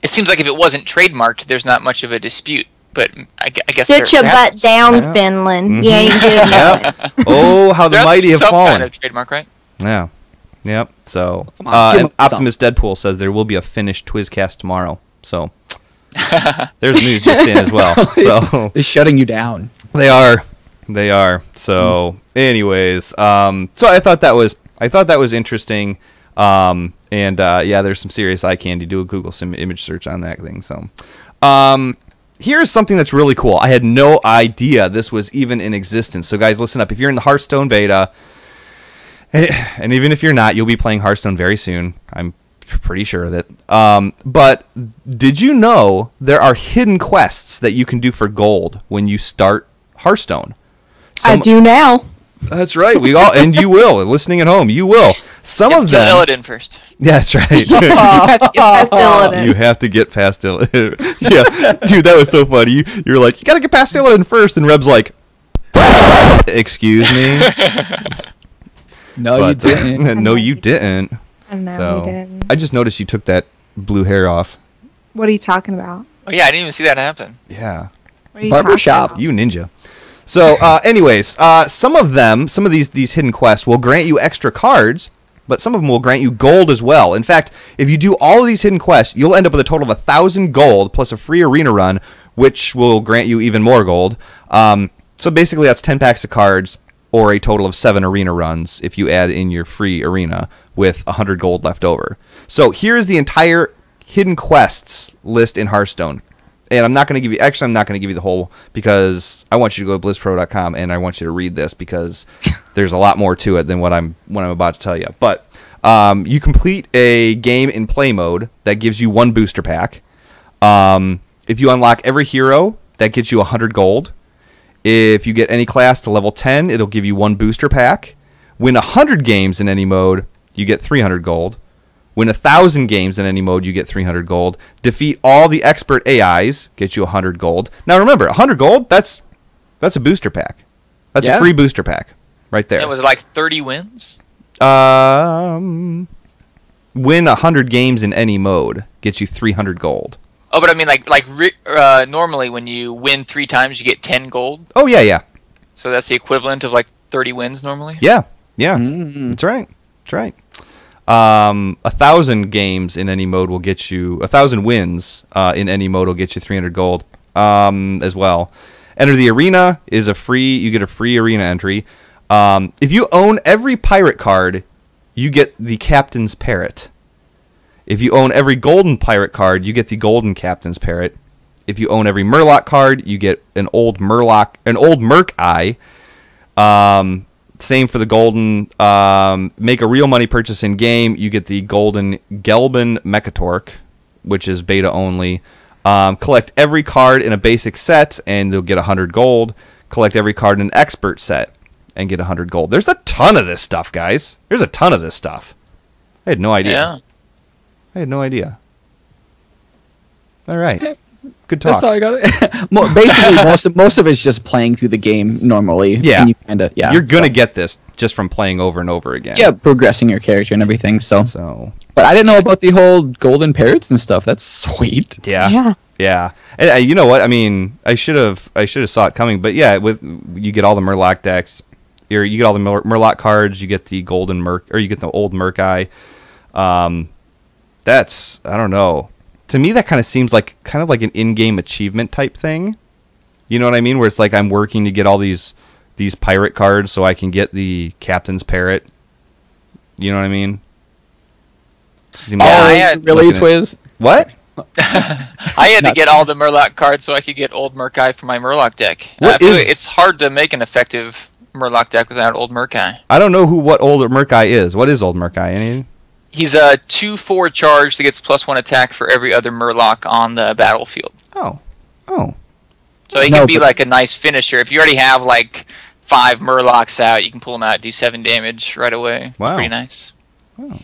It seems like if it wasn't trademarked, there's not much of a dispute. But I guess sit your butt down, Finland. Mm-hmm. You ain't good. Yep. Oh, how the mighty have fallen. Kind of trademark, right? Yeah. Yep. So, and Optimus Deadpool says there will be a finished TwizCast tomorrow. So, there's news just in as well. So they're shutting you down. They are. So, anyways, so I thought that was interesting. And there's some serious eye candy. Do a Google image search on that thing. So, here's something that's really cool. I had no idea this was even in existence. So guys, listen up. If you're in the Hearthstone beta, and even if you're not, you'll be playing Hearthstone very soon. I'm pretty sure of it. But did you know there are hidden quests that you can do for gold when you start Hearthstone? I do now. That's right. We all, and you will. Listening at home, you will. Some of them. Kill Illidan first. Yeah, that's right. You have to get past Illidan. Yeah, dude, that was so funny. You were like, you gotta get past Illidan first, and Reb's like, excuse me. No, you didn't. No, you didn't. No, you didn't. I just noticed you took that blue hair off. What are you talking about? Oh yeah, I didn't even see that happen. Yeah. What are you Barbershop. talking about? You ninja. So, anyways, some of these hidden quests will grant you extra cards but some of them will grant you gold as well. In fact, if you do all of these hidden quests, you'll end up with a total of 1,000 gold plus a free arena run, which will grant you even more gold. So basically, that's 10 packs of cards or a total of 7 arena runs if you add in your free arena with 100 gold left over. So here's the entire hidden quests list in Hearthstone. And I'm not going to give you, actually, I'm not going to give you the whole, because I want you to go to blizzpro.com and I want you to read this, because there's a lot more to it than what I'm about to tell you. But you complete a game in play mode that gives you 1 booster pack. If you unlock every hero, that gets you 100 gold. If you get any class to level 10, it'll give you 1 booster pack. Win 100 games in any mode, you get 300 gold. Win 1,000 games in any mode, you get 300 gold. Defeat all the expert AIs, gets you 100 gold. Now remember, 100 gold, that's a booster pack. That's a free booster pack right there. And was it like 30 wins? Win 100 games in any mode, gets you 300 gold. Oh, but I mean, normally when you win 3 times, you get 10 gold. Oh, yeah. So that's the equivalent of like 30 wins normally? Yeah. That's right. 1,000 games in any mode will get you 1,000 wins in any mode will get you 300 gold as well. Enter the arena is you get a free arena entry. If you own every pirate card, you get the captain's parrot. If you own every golden pirate card, you get the golden captain's parrot. If you own every murloc card, you get an old merc eye. Same for the golden. Make a real money purchase in game. You get the golden Gelbin Mechatork, which is beta only. Collect every card in a basic set, and you'll get 100 gold. Collect every card in an expert set, and get 100 gold. There's a ton of this stuff, guys. There's a ton of this stuff. I had no idea. Yeah. I had no idea. All right. Good talk. That's all I got. Basically, most of it's just playing through the game normally. Yeah. And you kinda, You're going to get this just from playing over and over again. Yeah, progressing your character and everything. So. But I didn't know about the whole golden parrots and stuff. That's sweet. Yeah. And, you know what? I mean, I should have saw it coming. But yeah, you get all the Murloc decks. You get all the Murloc cards. You get the golden Merc, or you get the old Merc eye. That's, I don't know. To me, that kind of seems like an in-game achievement type thing. You know what I mean? Where it's like I'm working to get all these pirate cards so I can get the captain's parrot. You know what I mean? Really, Twiz? What? I had to get all the Murloc cards so I could get old Murk-Eye for my Murloc deck. It's hard to make an effective Murloc deck without old Murk-Eye. I don't know what old Murk-Eye is. What is old Murk-Eye? Any? He's a 2/4 charge that gets +1 attack for every other Murloc on the battlefield. Oh. So he can be like a nice finisher. If you already have like 5 Murlocs out, you can pull them out, do 7 damage right away. Wow. It's pretty nice. Wow.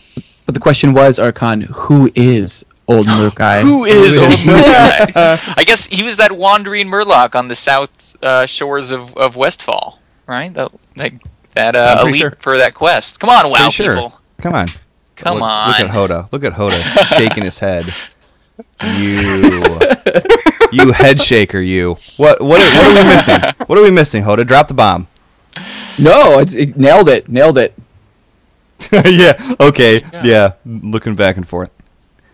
But the question was, Archon, who is old Murk-Eye? Who is old Murk-Eye? I guess he was that wandering Murloc on the south shores of Westfall, right? That elite for that quest. Come on, WoW people. Come on. Come Look on. at Hoda. Look at Hoda shaking his head. You head shaker, you. What are we missing? What are we missing, Hoda? Drop the bomb. No, it's nailed it. Yeah. Okay. Yeah. Looking back and forth.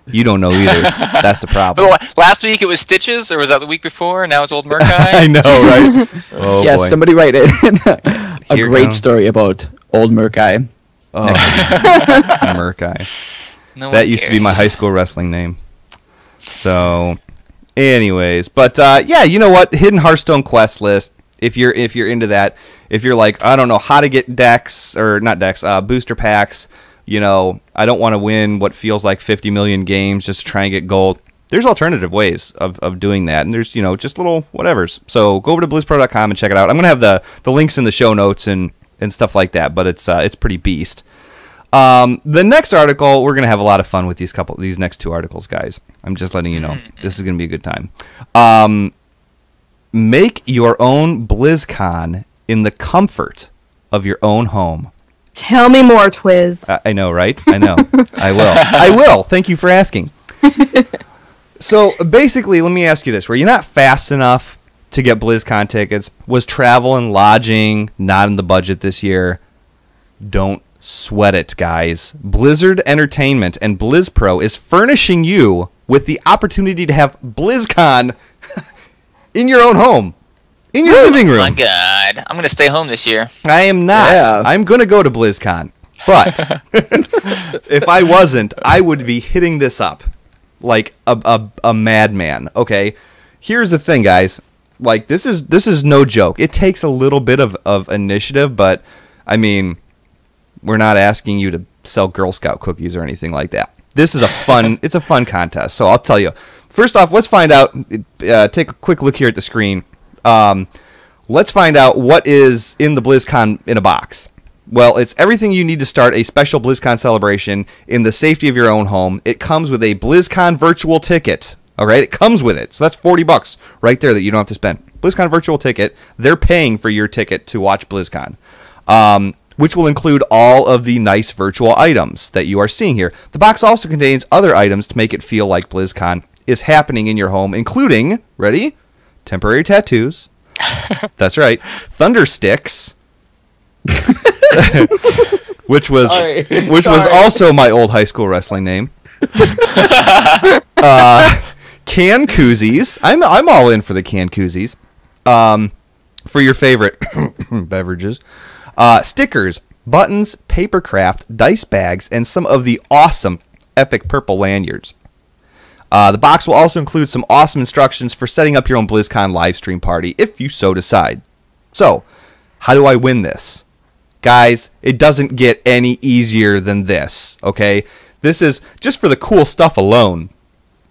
You don't know either. That's the problem. Last week it was Stitches, or was that the week before? Now it's old Murk-Eye? I know, right? Oh, yes, boy. Somebody write it. A great story about old Murk-Eye. Oh, Murk-Eye. That used to be my high school wrestling name. So, anyways, but yeah, you know what? Hidden Hearthstone quest list. If you're into that, if you're like, I don't know how to get decks or not decks, booster packs. You know, I don't want to win what feels like 50 million games just to try and get gold. There's alternative ways of doing that, and there's just little whatevers. So go over to blizzpro.com and check it out. I'm gonna have the links in the show notes and stuff like that, but it's pretty beast. The next article, we're gonna have a lot of fun with these next 2 articles, guys. I'm just letting you know. This is gonna be a good time. Make your own BlizzCon in the comfort of your own home. Tell me more, Twiz. I know, right? I know. I will. Thank you for asking. So basically, let me ask you this: were you not fast enough to get BlizzCon tickets? Was travel and lodging not in the budget this year? Don't sweat it, guys. Blizzard Entertainment and BlizzPro is furnishing you with the opportunity to have BlizzCon in your own home, in your living room. Oh my God, I'm gonna stay home this year. I am not. Yeah. I'm gonna go to BlizzCon, but if I wasn't, I would be hitting this up like a madman. Okay, here's the thing, guys. Like this is no joke. It takes a little bit of initiative, but I mean, we're not asking you to sell Girl Scout cookies or anything like that. This is a fun. It's a fun contest. So I'll tell you. First off, let's find out. Take a quick look here at the screen. Let's find out what is in the BlizzCon in a box. Well, it's everything you need to start a special BlizzCon celebration in the safety of your own home. It comes with a BlizzCon virtual ticket. All right, it comes with it. So that's $40 right there that you don't have to spend. BlizzCon virtual ticket. They're paying for your ticket to watch BlizzCon, which will include all of the nice virtual items that you are seeing here. The box also contains other items to make it feel like BlizzCon is happening in your home, including, ready? Temporary tattoos. That's right. Thunder sticks. which was also my old high school wrestling name. Can koozies. I'm all in for the can koozies. For your favorite beverages. Stickers, buttons, paper craft, dice bags, and some of the awesome epic purple lanyards. The box will also include some awesome instructions for setting up your own BlizzCon live stream party, if you so decide. So, how do I win this? Guys, it doesn't get any easier than this, okay? This is just for the cool stuff alone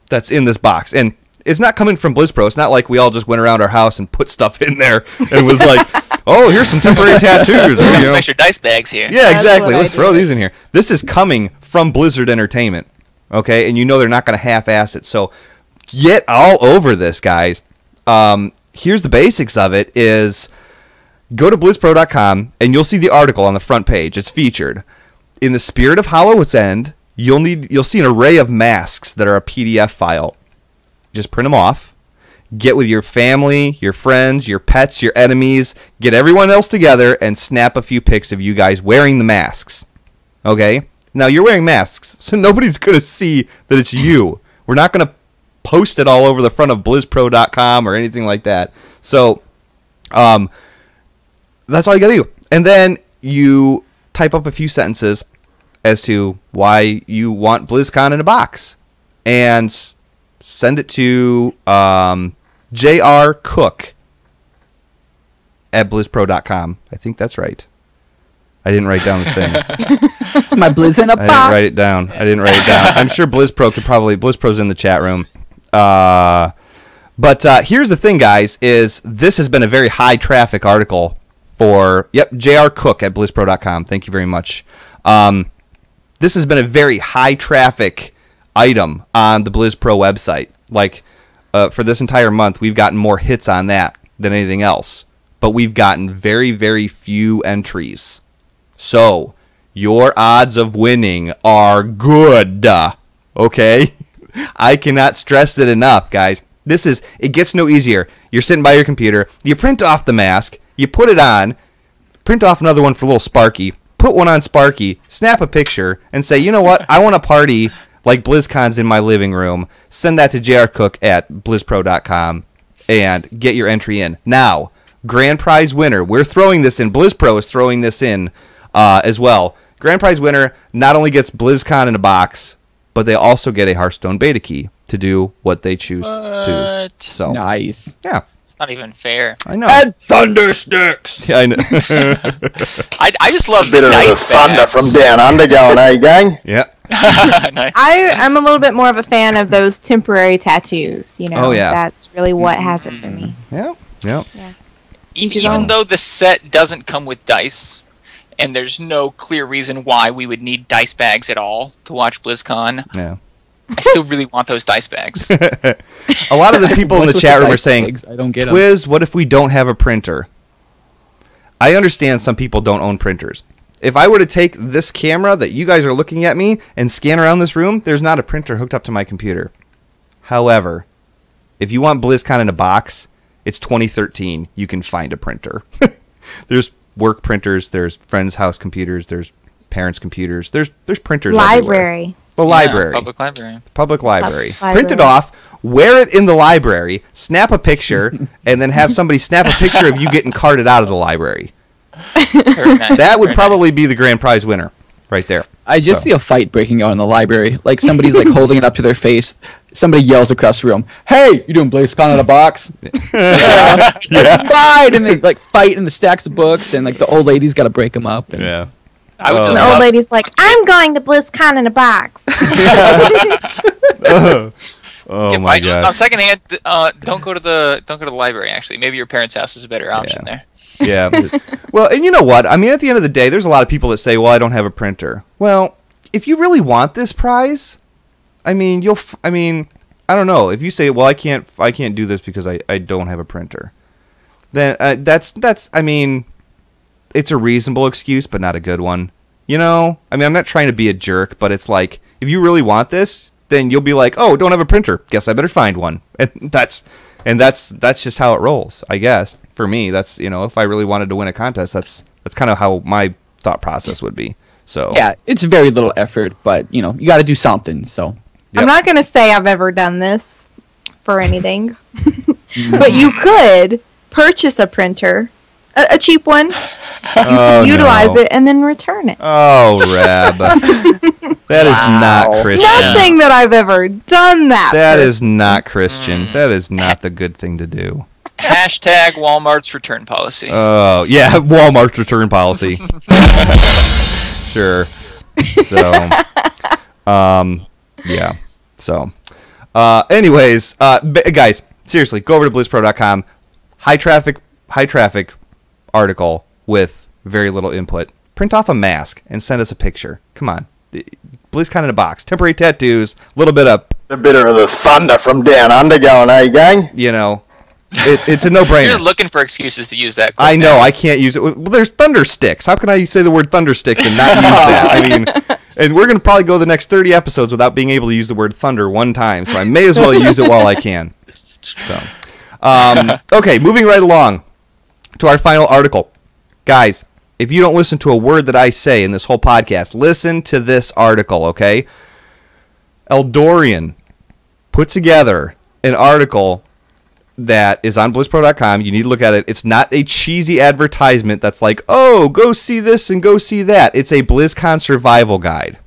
that's in this box. And it's not coming from BlizzPro. It's not like we all just went around our house and put stuff in there and was like, oh, here's some temporary tattoos. Let's make sure dice bags here. Yeah, exactly. Let's throw these in here. This is coming from Blizzard Entertainment, okay? And you know they're not going to half-ass it. So get all over this, guys. Here's the basics of it is go to BlizzPro.com and you'll see the article on the front page. It's featured. In the spirit of Halloween's End, you'll see an array of masks that are a PDF file. Just print them off. Get with your family, your friends, your pets, your enemies. Get everyone else together and snap a few pics of you guys wearing the masks. Okay? Now, you're wearing masks, so nobody's going to see that it's you. We're not going to post it all over the front of BlizzPro.com or anything like that. So, that's all you got to do. And then you type up a few sentences as to why you want BlizzCon in a box. And send it to jrcook@blizzpro.com. I think that's right. I didn't write down the thing. It's my Blizz in a box. I didn't write it down. I'm sure BlizzPro's in the chat room. But here's the thing, guys, is this has been a very high traffic article for, jrcook@blizzpro.com. Thank you very much. This has been a very high traffic item on the BlizzPro website. Like, for this entire month, we've gotten more hits on that than anything else. But we've gotten very, very few entries. So, your odds of winning are good. Okay? I cannot stress it enough, guys. It gets no easier. You're sitting by your computer. You print off the mask. You put it on. Print off another one for little Sparky. Put one on Sparky. Snap a picture. And say, you know what? I want a party like BlizzCon's in my living room. Send that to jrcook@blizzpro.com and get your entry in. Now, grand prize winner. We're throwing this in. BlizzPro is throwing this in as well. Grand prize winner not only gets BlizzCon in a box, but they also get a Hearthstone beta key to do what they choose to do. So nice. Yeah. It's not even fair. I know. And thunder sticks. Yeah, I know. I just love Bit the of the dice thunder bags. from down under going, eh, gang? Yeah. Nice. I'm a little bit more of a fan of those temporary tattoos. You know, Oh, yeah. That's really what has it for me. Yeah. Yeah. Even though the set doesn't come with dice, and there's no clear reason why we would need dice bags at all to watch BlizzCon, Yeah. I still really want those dice bags. A lot of the people in the What's with chat the room are dice saying, bags? I don't get 'em. Twiz, what if we don't have a printer? I understand some people don't own printers. If I were to take this camera that you guys are looking at me and scan around this room, there's not a printer hooked up to my computer. However, if you want BlizzCon in a box, it's 2013. You can find a printer. There's work printers. There's friends' house computers. There's parents' computers. There's printers everywhere. Library. The library. Public library. Public library. Library. Print it off, wear it in the library, snap a picture, and then have somebody snap a picture of you getting carted out of the library. That would probably be the grand prize winner right there. I just see a fight breaking out in the library. Like somebody's like holding it up to their face. Somebody yells across the room, "Hey, you doing BlizzCon in a box?" That's fine. And they like fight in the stacks of books, and like the old lady's got to break them up. And, yeah. And the old lady's like, "I'm going to BlizzCon in a box." Oh my god. On second hand, don't go to the library. Actually, maybe your parents' house is a better option there. Yeah. Well, and you know what? I mean, at the end of the day, there's a lot of people that say, "Well, I don't have a printer." Well, if you really want this prize, I mean, I don't know. If you say, "Well, I can't do this because I don't have a printer," then that's I mean, it's a reasonable excuse, but not a good one. You know? I mean, I'm not trying to be a jerk, but it's like, if you really want this, then you'll be like, "Oh, don't have a printer. Guess I better find one." And that's just how it rolls, I guess. For me, that's, you know, if I really wanted to win a contest, that's kind of how my thought process would be. So yeah, it's very little effort, but you know, you got to do something. So I'm not going to say I've ever done this for anything, but you could purchase a printer, a cheap one. You could utilize it and then return it. Oh, Rab. That is not Christian. Not saying that I've ever done that. That is not Christian. That is not the good thing to do. Hashtag Walmart's return policy. Oh, yeah, Walmart's return policy. Sure. So, yeah. So, anyways, guys, seriously, go over to blizzpro.com. High traffic article with very little input. Print off a mask and send us a picture. Come on. BlizzCon in a box. Temporary tattoos. A little bit of the thunder from down under going, eh, gang? You know, it's a no-brainer. You're looking for excuses to use that. I know. I can't use it. Well, there's thunder sticks. How can I say the word thunder sticks and not use that? I mean, and we're going to probably go the next 30 episodes without being able to use the word thunder one time, so I may as well use it while I can. So, okay, moving right along to our final article. Guys, if you don't listen to a word that I say in this whole podcast, listen to this article, okay? Eldorian put together an article that is on BlizzPro.com. You need to look at it. It's not a cheesy advertisement that's like, oh, go see this and go see that. It's a BlizzCon survival guide.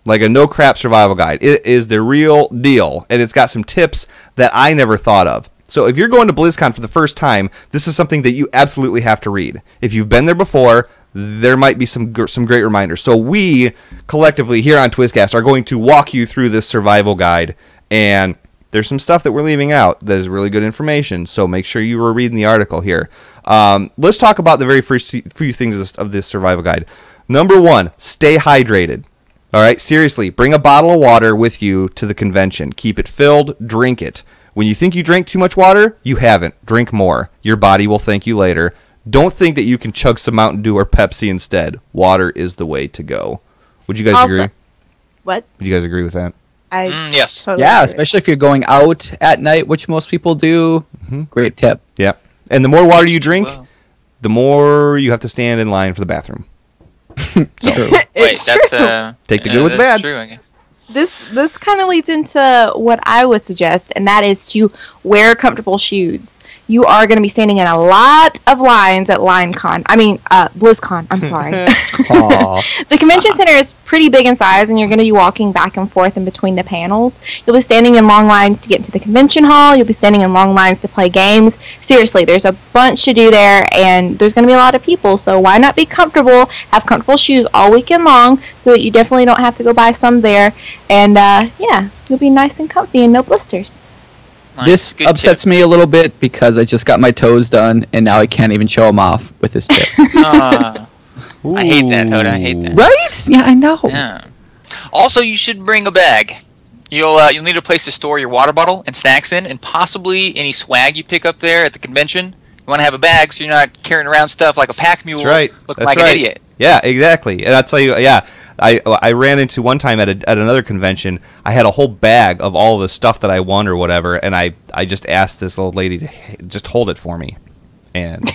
Like a no-crap survival guide. It is the real deal, and it's got some tips that I never thought of. So if you're going to BlizzCon for the first time, this is something that you absolutely have to read. If you've been there before, there might be some great reminders. So we, collectively, here on TwizCast, are going to walk you through this survival guide, and there's some stuff that we're leaving out that is really good information, so make sure you were reading the article here. Let's talk about the very first few things of this survival guide. Number 1, stay hydrated. All right, seriously, bring a bottle of water with you to the convention. Keep it filled, drink it. When you think you drank too much water, you haven't. Drink more. Your body will thank you later. Don't think that you can chug some Mountain Dew or Pepsi instead. Water is the way to go. Would you guys agree? What? Would you guys agree with that? Yes. Totally yeah, agree. especially if you're going out at night, which most people do. Mm-hmm. Great tip. Yeah. And the more water you drink, the more you have to stand in line for the bathroom. So, wait, that's take the good with the bad. True, I guess. This kind of leads into what I would suggest, and that is to wear comfortable shoes. You are going to be standing in a lot of lines at BlizzCon. I'm sorry. The convention center is pretty big in size, and you're going to be walking back and forth in between the panels. You'll be standing in long lines to get into the convention hall. You'll be standing in long lines to play games. Seriously, there's a bunch to do there, and there's going to be a lot of people, so why not be comfortable, have comfortable shoes all weekend long, so that you definitely don't have to go buy some there. And, yeah, you'll be nice and comfy and no blisters. Nice. This upsets me a little bit because I just got my toes done, and now I can't even show them off with this tip. I hate that, Hoda. I hate that. Right? Yeah, I know. Yeah. Also, you should bring a bag. You'll need a place to store your water bottle and snacks in, and possibly any swag you pick up there at the convention. You want to have a bag so you're not carrying around stuff like a pack mule, looking like an idiot. Yeah, exactly. And I'll tell you, yeah, I ran into one time at another convention. I had a whole bag of all the stuff that I won or whatever, and I just asked this old lady to just hold it for me, and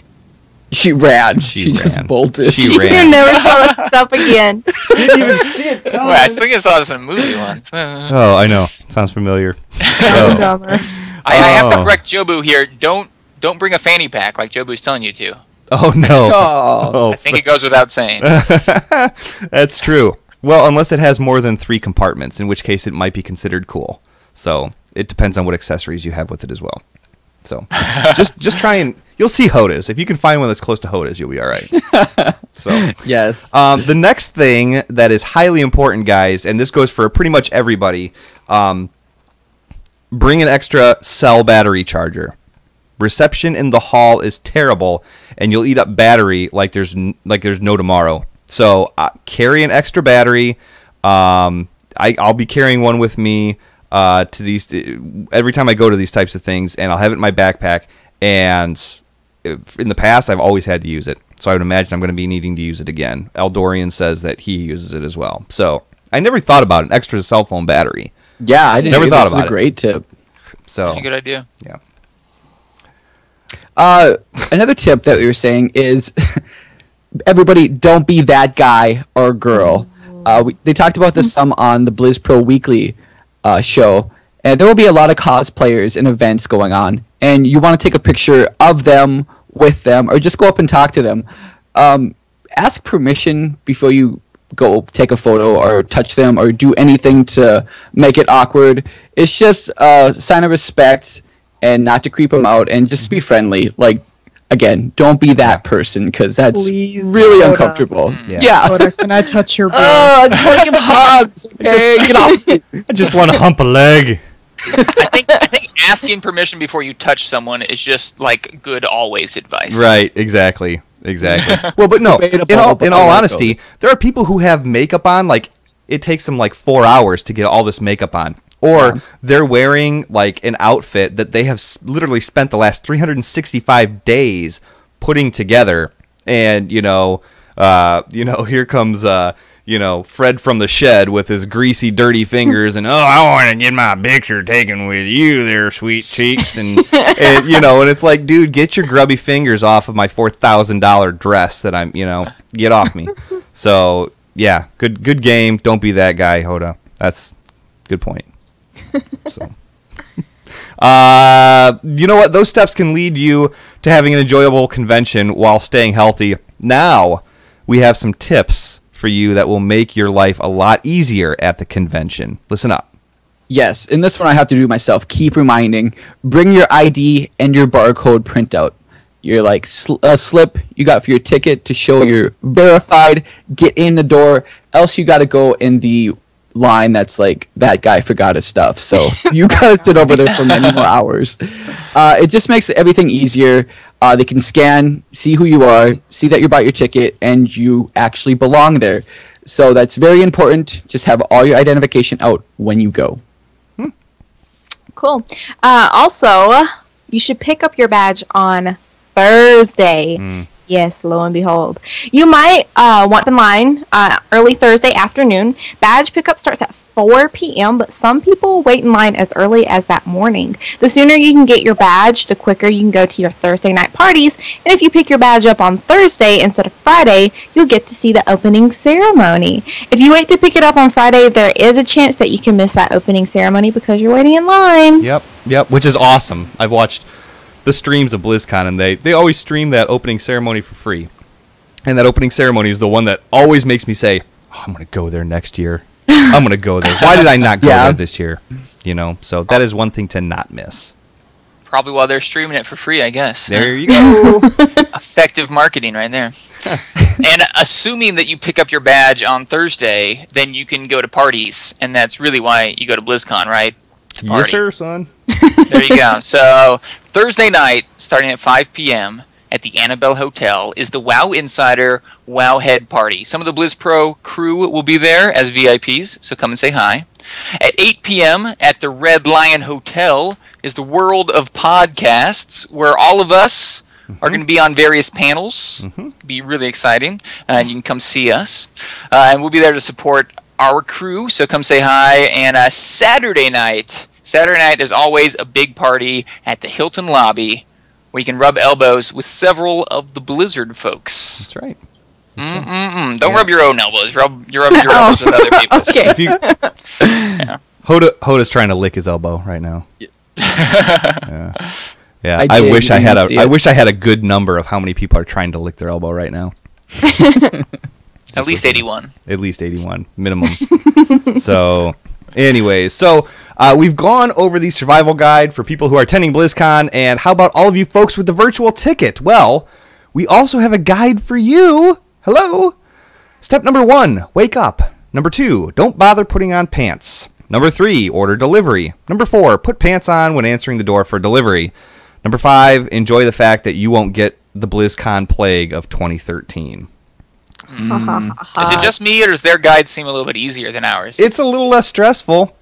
She ran. She just bolted. She ran. You never saw that stuff again. Didn't even see it coming. Well, I think I saw this in a movie once. Oh, I know. Sounds familiar. I have to correct Jobu here. Don't bring a fanny pack like Jobu's telling you to. Oh no. Oh. I think it goes without saying. That's true. Well, unless it has more than 3 compartments, in which case it might be considered cool. So it depends on what accessories you have with it as well. So just try and you'll see Hoda's. If you can find one that's close to Hoda's, you'll be all right. So yes. The next thing that is highly important, guys, and this goes for pretty much everybody, bring an extra cell battery charger. Reception in the hall is terrible, and you'll eat up battery like there's no tomorrow. So carry an extra battery. I'll be carrying one with me to these every time I go to these types of things, and I'll have it in my backpack. And in the past, I've always had to use it, so I would imagine I'm going to be needing to use it again. Eldorian says that he uses it as well. So I never thought about an extra cell phone battery. Yeah, I didn't. Never thought about it. This is a great tip. So good idea. Yeah. Another tip that we were saying is everybody don't be that guy or girl. They talked about this some on the Blizz Pro Weekly show, and there will be a lot of cosplayers and events going on, and you want to take a picture of them, with them, or just go up and talk to them. Ask permission before you go take a photo or touch them or do anything to make it awkward. It's just a sign of respect and not to creep them out, and just be friendly. Like, again, don't be that person, because that's really uncomfortable. Yeah. Hoda, can I touch your butt? I just want to give hugs. Okay, get off. I just want to hump a leg. I think asking permission before you touch someone is just like good always advice. Right, exactly. Well, but no, in all honesty, there are people who have makeup on, like, it takes them like 4 hours to get all this makeup on. Or they're wearing like an outfit that they have literally spent the last 365 days putting together. And, here comes, Fred from the shed with his greasy, dirty fingers, and I want to get my picture taken with you there, sweet cheeks, and and it's like, dude, get your grubby fingers off of my $4,000 dress that I'm, get off me. So yeah, good game. Don't be that guy, Hoda. That's good point. So, you know what? Those steps can lead you to having an enjoyable convention while staying healthy. Now we have some tips for you that will make your life a lot easier at the convention. Listen up. Yes, and this one I have to do myself. Keep reminding. Bring your ID and your barcode printout. Your slip you got for your ticket to show you're verified. Get in the door. Else you got to go in the line that's like, that guy forgot his stuff. So you got to sit over there for many more hours. It just makes everything easier. They can scan, see who you are, see that you bought your ticket, and you actually belong there. So that's very important. Just have all your identification out when you go. Cool. Also, you should pick up your badge on Thursday. Yes, lo and behold. You might want in line early Thursday afternoon. Badge pickup starts at 4 p.m., but some people wait in line as early as that morning. The sooner you can get your badge, the quicker you can go to your Thursday night parties. And if you pick your badge up on Thursday instead of Friday, you'll get to see the opening ceremony. If you wait to pick it up on Friday, there is a chance that you can miss that opening ceremony because you're waiting in line. Yep, which is awesome. I've watched the streams of BlizzCon, and they always stream that opening ceremony for free. And that opening ceremony is the one that always makes me say, I'm going to go there next year. I'm going to go there. Why did I not go there this year? So that is one thing to not miss. Probably while they're streaming it for free, I guess. There you go. Effective marketing right there. And assuming that you pick up your badge on Thursday, then you can go to parties. And that's really why you go to BlizzCon, right? Yes, sir, son. There you go. So Thursday night, starting at 5 p.m. at the Annabelle Hotel, is the WoW Insider WoW Head Party. Some of the Blizz Pro crew will be there as VIPs, so come and say hi. At 8 p.m. at the Red Lion Hotel is the World of Podcasts, where all of us are going to be on various panels. It's going to be really exciting, and you can come see us. And we'll be there to support our crew, so come say hi. And Saturday night, there's always a big party at the Hilton lobby where you can rub elbows with several of the Blizzard folks. That's right. Don't rub your own elbows. Rub your elbows with other people's. Okay. If you, Hoda's trying to lick his elbow right now. Yeah. I wish I had I wish I had a good number of how many people are trying to lick their elbow right now. At least 81. At least 81 minimum. So, anyways, we've gone over the survival guide for people who are attending BlizzCon, and how about all of you folks with the virtual ticket? Well, we also have a guide for you. Hello. Step number 1, wake up. Number 2, don't bother putting on pants. Number 3, order delivery. Number 4, put pants on when answering the door for delivery. Number 5, enjoy the fact that you won't get the BlizzCon plague of 2013. Is it just me, or does their guide seem a little bit easier than ours? It's a little less stressful.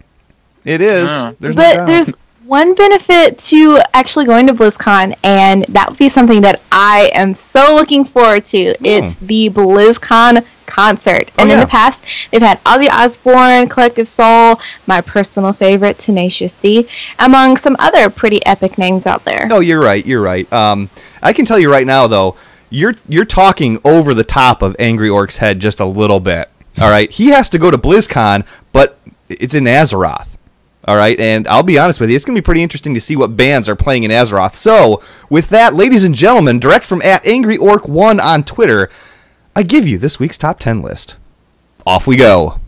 It is. There's no doubt. There's one benefit to actually going to BlizzCon, and that would be something that I am so looking forward to. It's the BlizzCon concert. And in the past, they've had Ozzy Osbourne, Collective Soul, my personal favorite, Tenacious D, among some other pretty epic names out there. Oh, you're right. You're right. I can tell you right now, though, you're talking over the top of Angry Orc's head just a little bit. All right? He has to go to BlizzCon, but it's in Azeroth. All right? And I'll be honest with you, it's going to be pretty interesting to see what bands are playing in Azeroth. So, with that, ladies and gentlemen, direct from @AngryOrc1 on Twitter, I give you this week's top 10 list. Off we go.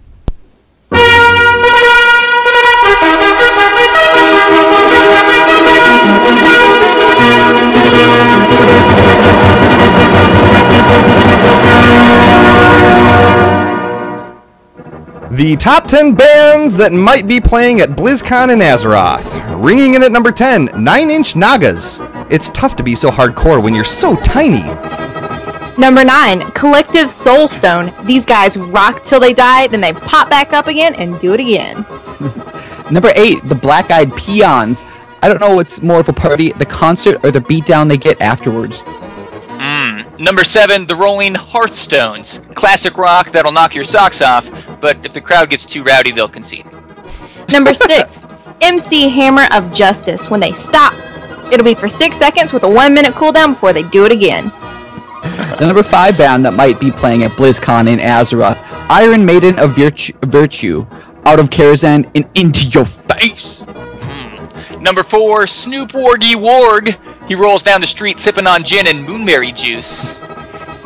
The top 10 bands that might be playing at BlizzCon in Azeroth. Ringing in at number 10, 9 Inch Nagas. It's tough to be so hardcore when you're so tiny. Number 9, Collective Soulstone. These guys rock till they die, then they pop back up again and do it again. Number 8, the Black Eyed Peons. I don't know what's more of a party, the concert or the beatdown they get afterwards. Number 7, the Rolling Hearthstones. Classic rock that'll knock your socks off, but if the crowd gets too rowdy, they'll concede. Number 6, MC Hammer of Justice. When they stop, it'll be for 6 seconds with a 1-minute cooldown before they do it again. The number 5 band that might be playing at BlizzCon in Azeroth, Iron Maiden of Virtue, Out of Karazhan and Into Your Face. Number 4, Snoop Wargy Warg. He rolls down the street sipping on gin and moonberry juice.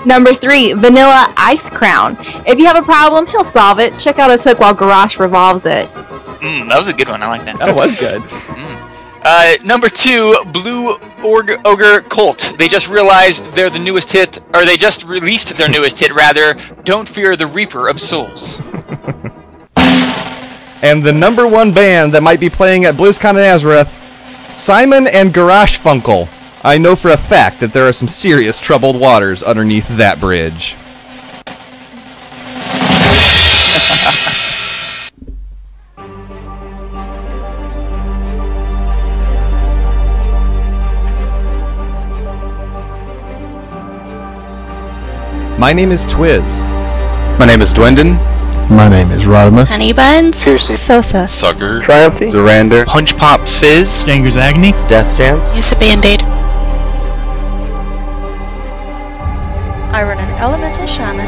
Number 3, Vanilla Ice Crown. If you have a problem, he'll solve it. Check out his hook while Garrosh revolves it. That was a good one. I like that. That was good. Number 2, Blue Ogre Cult. They just realized they're the newest hit, or they just released their newest hit, rather. Don't Fear the Reaper of Souls. And the number 1 band that might be playing at BlizzCon in Azeroth, Simon and Garashfunkel. I know for a fact that there are some serious troubled waters underneath that bridge. My name is Twiz. My name is Dwendon. My name is Rodimus. Honey Buns. Piercy. Sosa. Sucker. Triumphy. Zorander. Punch Pop Fizz. Danger's Agony. Death Stance. Use a Band-Aid. I run an Elemental Shaman.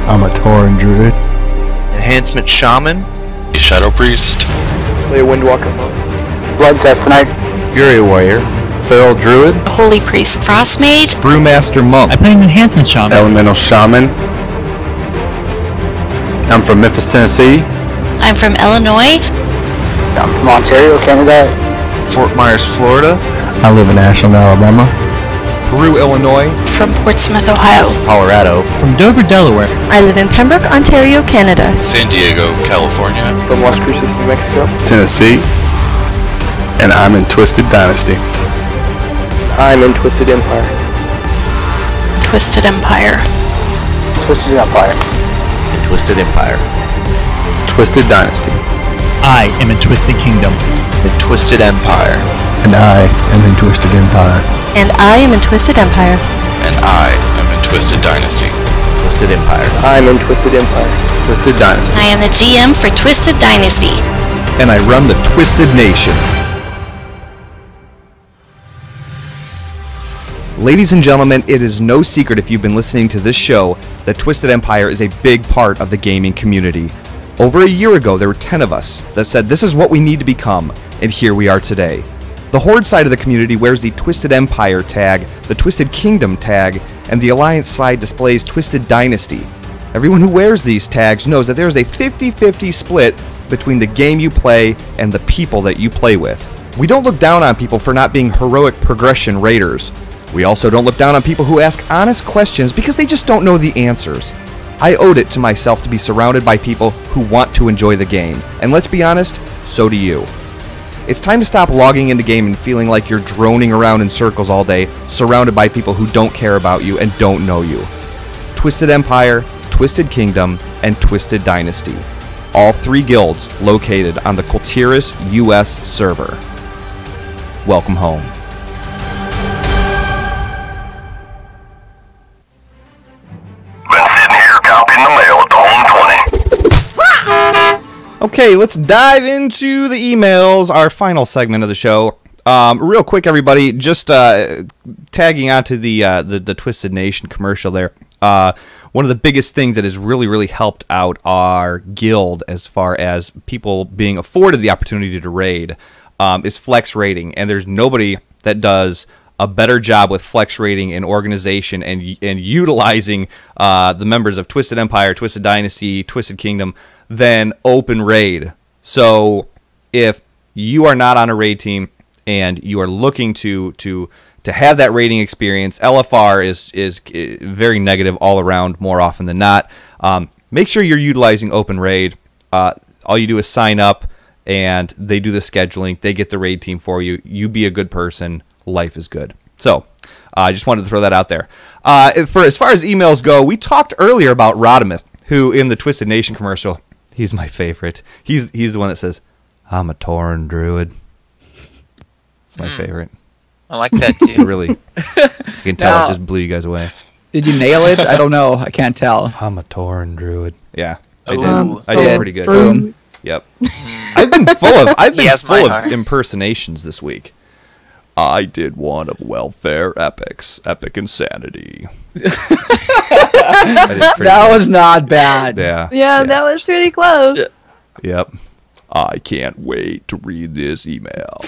I'm a Tauren Druid. Enhancement Shaman. Shadow Priest. Play a Windwalker Monk. Blood Death Knight. Fury Warrior. Feral Druid. Holy Priest. Frost Mage. Brewmaster Monk. I play an Enhancement Shaman. Elemental Shaman. I'm from Memphis, Tennessee. I'm from Illinois. I'm from Ontario, Canada. Fort Myers, Florida. I live in Ashland, Alabama. Peru, Illinois. From Portsmouth, Ohio. Colorado. From Dover, Delaware. I live in Pembroke, Ontario, Canada. San Diego, California. From Las Cruces, New Mexico. Tennessee. And I'm in Twisted Dynasty. I'm in Twisted Empire. Twisted Empire. Twisted Empire. Twisted Empire. Twisted Dynasty. I am in Twisted Kingdom. The Twisted Empire. And I am in Twisted Empire. And I am in Twisted Empire. And I am in Twisted Dynasty. Twisted Empire. I'm in Twisted Empire. Twisted Dynasty. I am the GM for Twisted Dynasty. And I run the Twisted Nation. Ladies and gentlemen, it is no secret if you've been listening to this show that Twisted Empire is a big part of the gaming community. Over a year ago, there were 10 of us that said this is what we need to become, and here we are today. The Horde side of the community wears the Twisted Empire tag, the Twisted Kingdom tag, and the Alliance side displays Twisted Dynasty. Everyone who wears these tags knows that there is a 50-50 split between the game you play and the people that you play with. We don't look down on people for not being heroic progression raiders. We also don't look down on people who ask honest questions because they just don't know the answers. I owed it to myself to be surrounded by people who want to enjoy the game. And let's be honest, so do you. It's time to stop logging into game and feeling like you're droning around in circles all day, surrounded by people who don't care about you and don't know you. Twisted Empire, Twisted Kingdom, and Twisted Dynasty. All 3 guilds located on the Kultiris US server. Welcome home. Okay, let's dive into the emails, our final segment of the show. Real quick, everybody, just tagging onto the Twisted Nation commercial there. One of the biggest things that has really helped out our guild as far as people being afforded the opportunity to raid is flex rating, and there's nobody that does a better job with flex rating and organization and utilizing the members of Twisted Empire, Twisted Dynasty, Twisted Kingdom than Open Raid. So if you are not on a raid team and you are looking to have that raiding experience, LFR is very negative all around more often than not. Make sure you're utilizing Open Raid. All you do is sign up and they do the scheduling. They get the raid team for you. You be a good person. Life is good. So I just wanted to throw that out there. For as far as emails go, we talked earlier about Rodimus, who in the Twisted Nation commercial, he's my favorite. He's the one that says, "I'm a Tauren druid." It's my favorite. I like that too. Really, you can tell it just blew you guys away. Did you nail it? I don't know. I can't tell. I'm a Tauren druid. Yeah, I Ooh. did. I did pretty good. Boom. Yep. I've been full of impersonations this week. I did one of Welfare Epics, Epic Insanity. That was not bad. Yeah, that was pretty close. Yep. I can't wait to read this email.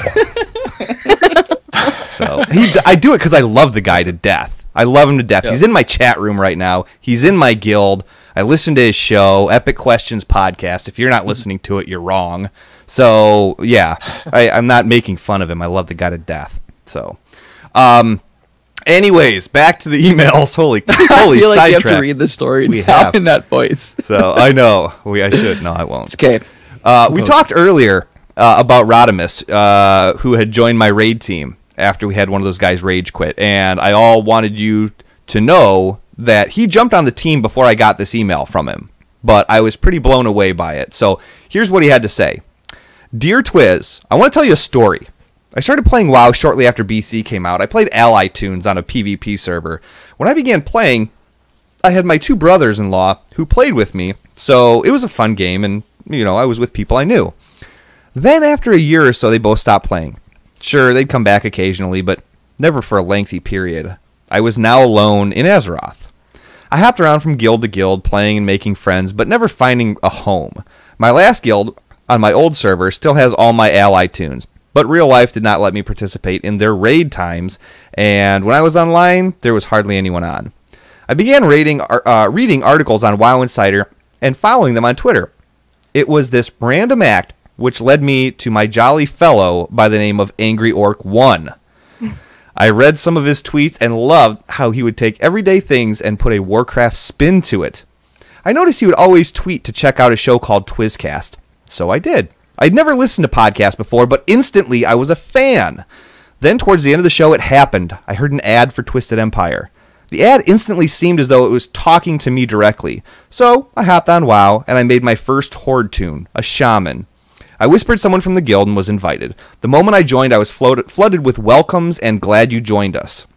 So I do it because I love the guy to death. I love him to death. Yep. He's in my chat room right now. He's in my guild. I listen to his show, Epic Questions Podcast. If you're not listening to it, you're wrong. So, yeah, I'm not making fun of him. I love the guy to death. So, anyways, back to the emails. Holy I feel like you have sidetrack. to read the story We now have. in that voice. So, I know. I should. No, I won't. It's okay. We talked earlier about Rodimus, who had joined my raid team after we had one of those guys rage quit. And I all wanted you to know that he jumped on the team before I got this email from him. But I was pretty blown away by it. So here's what he had to say. Dear Twiz, I want to tell you a story. I started playing WoW shortly after BC came out. I played Ally Tunes on a PvP server. When I began playing, I had my 2 brothers-in-law who played with me. So it was a fun game and, I was with people I knew. Then after a year or so, they both stopped playing. Sure, they'd come back occasionally, but never for a lengthy period. I was now alone in Azeroth. I hopped around from guild to guild, playing and making friends, but never finding a home. My last guild, on my old server, still has all my ally tunes, but real life did not let me participate in their raid times, and when I was online, there was hardly anyone on. I began reading articles on WoW Insider and following them on Twitter. It was this random act which led me to my jolly fellow by the name of Angry Orc 1. I read some of his tweets and loved how he would take everyday things and put a Warcraft spin to it. I noticed he would always tweet to check out a show called Twizcast, so I did. I'd never listened to podcasts before, but instantly I was a fan. Then towards the end of the show, it happened. I heard an ad for Twisted Empire. The ad instantly seemed as though it was talking to me directly, so I hopped on WoW and I made my first Horde tune, a shaman. I whispered someone from the guild and was invited. The moment I joined, I was flooded with welcomes and glad you joined us.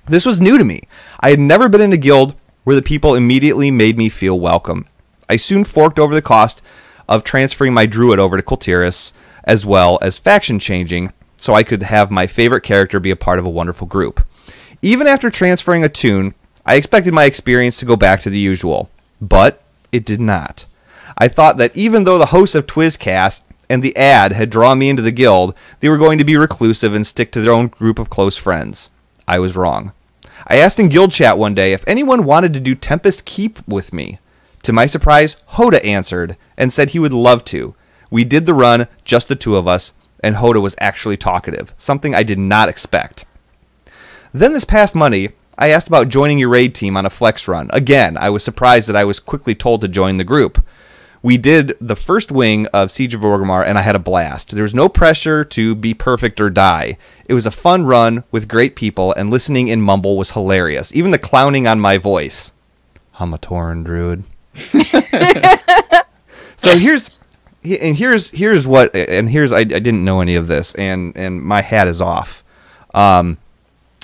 This was new to me. I had never been in a guild where the people immediately made me feel welcome. I soon forked over the cost of transferring my druid over to Kultiris, as well as faction changing, so I could have my favorite character be a part of a wonderful group. Even after transferring a tune, I expected my experience to go back to the usual, but it did not. I thought that even though the hosts of TwizCast and the ad had drawn me into the guild, they were going to be reclusive and stick to their own group of close friends. I was wrong. I asked in guild chat one day if anyone wanted to do Tempest Keep with me. To my surprise, Hoda answered and said he would love to. We did the run, just the two of us, and Hoda was actually talkative, something I did not expect. Then this past Monday, I asked about joining your raid team on a flex run. Again, I was surprised that I was quickly told to join the group. We did the first wing of Siege of Orgrimmar, and I had a blast. There was no pressure to be perfect or die. It was a fun run with great people, and listening in mumble was hilarious. Even the clowning on my voice. I'm a Tauren druid. So here's what, I didn't know any of this, and my hat is off.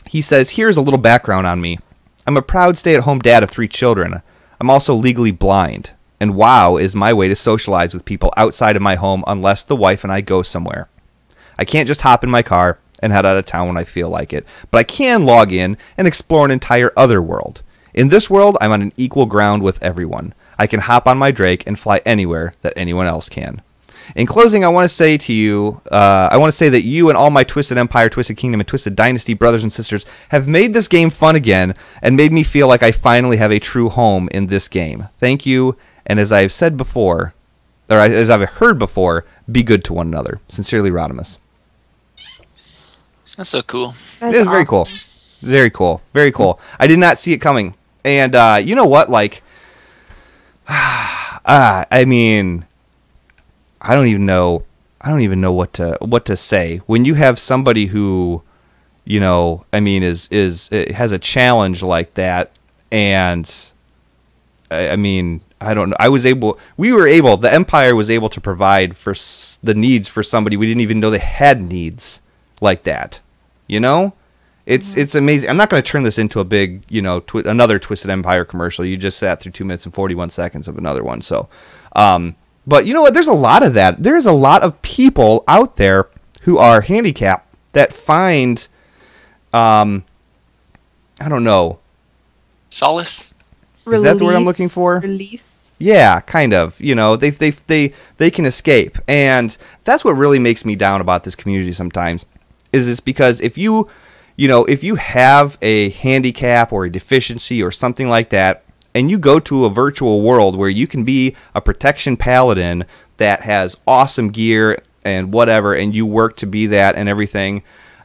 He says, here's a little background on me. I'm a proud stay-at-home dad of 3 children. I'm also legally blind. And WoW is my way to socialize with people outside of my home unless the wife and I go somewhere. I can't just hop in my car and head out of town when I feel like it, but I can log in and explore an entire other world. In this world, I'm on an equal ground with everyone. I can hop on my Drake and fly anywhere that anyone else can. In closing, I want to say to you, that you and all my Twisted Empire, Twisted Kingdom, and Twisted Dynasty brothers and sisters have made this game fun again and made me feel like I finally have a true home in this game. Thank you, and as I've said before, or as I've heard before, be good to one another. Sincerely, Rodimus. That's so cool. It is very cool. Very cool. Very cool. I did not see it coming. And you know what? Like, I mean, I don't even know what to say when you have somebody who, you know, I mean, has a challenge like that, and I mean, I don't know. The Empire was able to provide for the needs for somebody we didn't even know they had needs like that. You know, it's amazing. I'm not going to turn this into a big, you know, another Twisted Empire commercial. You just sat through 2 minutes and 41 seconds of another one. So, but you know what? There's a lot of that. There's a lot of people out there who are handicapped that find, I don't know, solace. Is that the word I'm looking for? Release. Yeah, kind of. You know, they can escape, and that's what really makes me down about this community sometimes. Is it's because if you have a handicap or a deficiency or something like that, and you go to a virtual world where you can be a protection paladin that has awesome gear and whatever, and you work to be that and everything,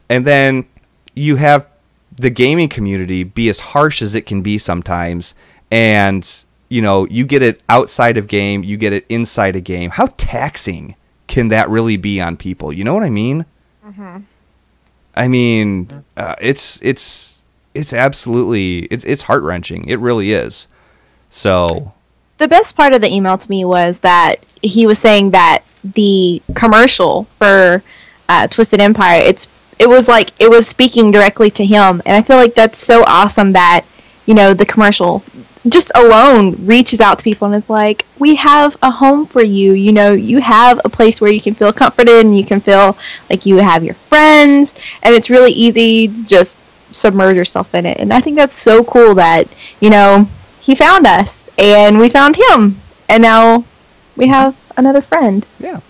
and then you have the gaming community be as harsh as it can be sometimes, and you know, you get it outside of game, you get it inside a game. How taxing can that really be on people? You know what I mean? Mm-hmm. I mean, it's absolutely, it's heart-wrenching. It really is. So the best part of the email to me was that he was saying that the commercial for Twisted Empire, it was speaking directly to him, and I feel like that's so awesome that, you know, the commercial just alone reaches out to people and is like, we have a home for you. You know, you have a place where you can feel comforted and you can feel like you have your friends, and it's really easy to just submerge yourself in it. And I think that's so cool that, you know, he found us and we found him, and now we have another friend. Yeah.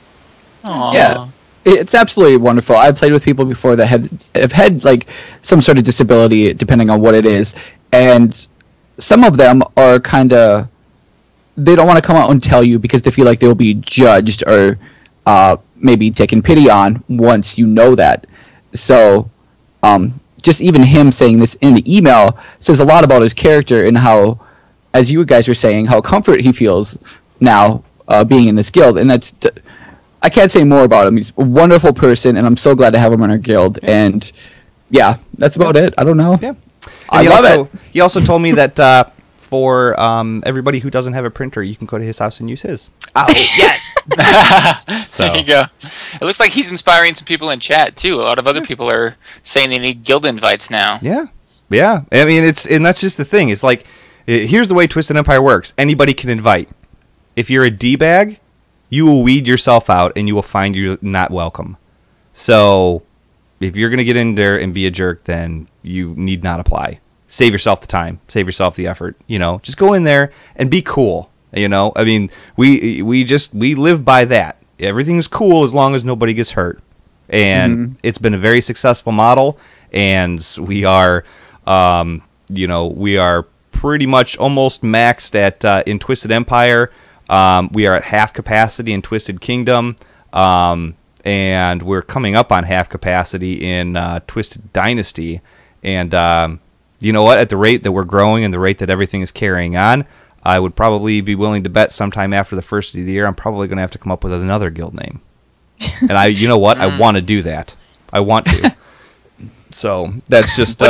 Aww. Yeah. It's absolutely wonderful. I've played with people before that have had like some sort of disability, depending on what it is, and some of them are kind of, they don't want to come out and tell you because they feel like they'll be judged or maybe taken pity on once you know that. So just even him saying this in the email says a lot about his character and how, as you guys were saying, how comfort he feels now being in this guild. And that's, I can't say more about him. He's a wonderful person, and I'm so glad to have him in our guild. And yeah, that's about it. I don't know. Yeah. I love it. He also told me that for everybody who doesn't have a printer, you can go to his house and use his. Oh, yes. So. There you go. It looks like he's inspiring some people in chat too. A lot of other people are saying they need guild invites now. Yeah. Yeah. I mean, and that's just the thing. It's like, here's the way Twisted Empire works. Anybody can invite. If you're a D-bag, you will weed yourself out and you will find you're not welcome. So, if you're going to get in there and be a jerk, then you need not apply. Save yourself the time. Save yourself the effort. Just go in there and be cool. I mean, we live by that. Everything's cool as long as nobody gets hurt. And it's been a very successful model. And we are, we are pretty much almost maxed at in Twisted Empire. We are at half capacity in Twisted Kingdom. And we're coming up on half capacity in Twisted Dynasty. And you know what? At the rate that we're growing and the rate that everything is carrying on, I would probably be willing to bet sometime after the first of the year, I'm probably going to have to come up with another guild name. And you know what? I want to do that. I want to. So that's just.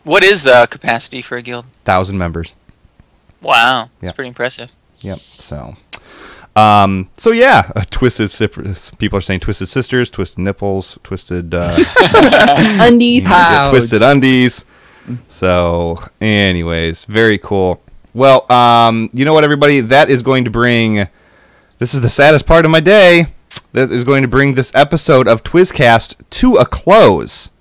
What is the capacity for a guild? 1,000 members. Wow, that's pretty impressive. Yep. So yeah, twisted. People are saying twisted sisters, twisted nipples, twisted undies, twisted undies. So, anyways, very cool. Well, you know what, everybody? That is going to bring. This is the saddest part of my day. That is going to bring this episode of Twizcast to a close.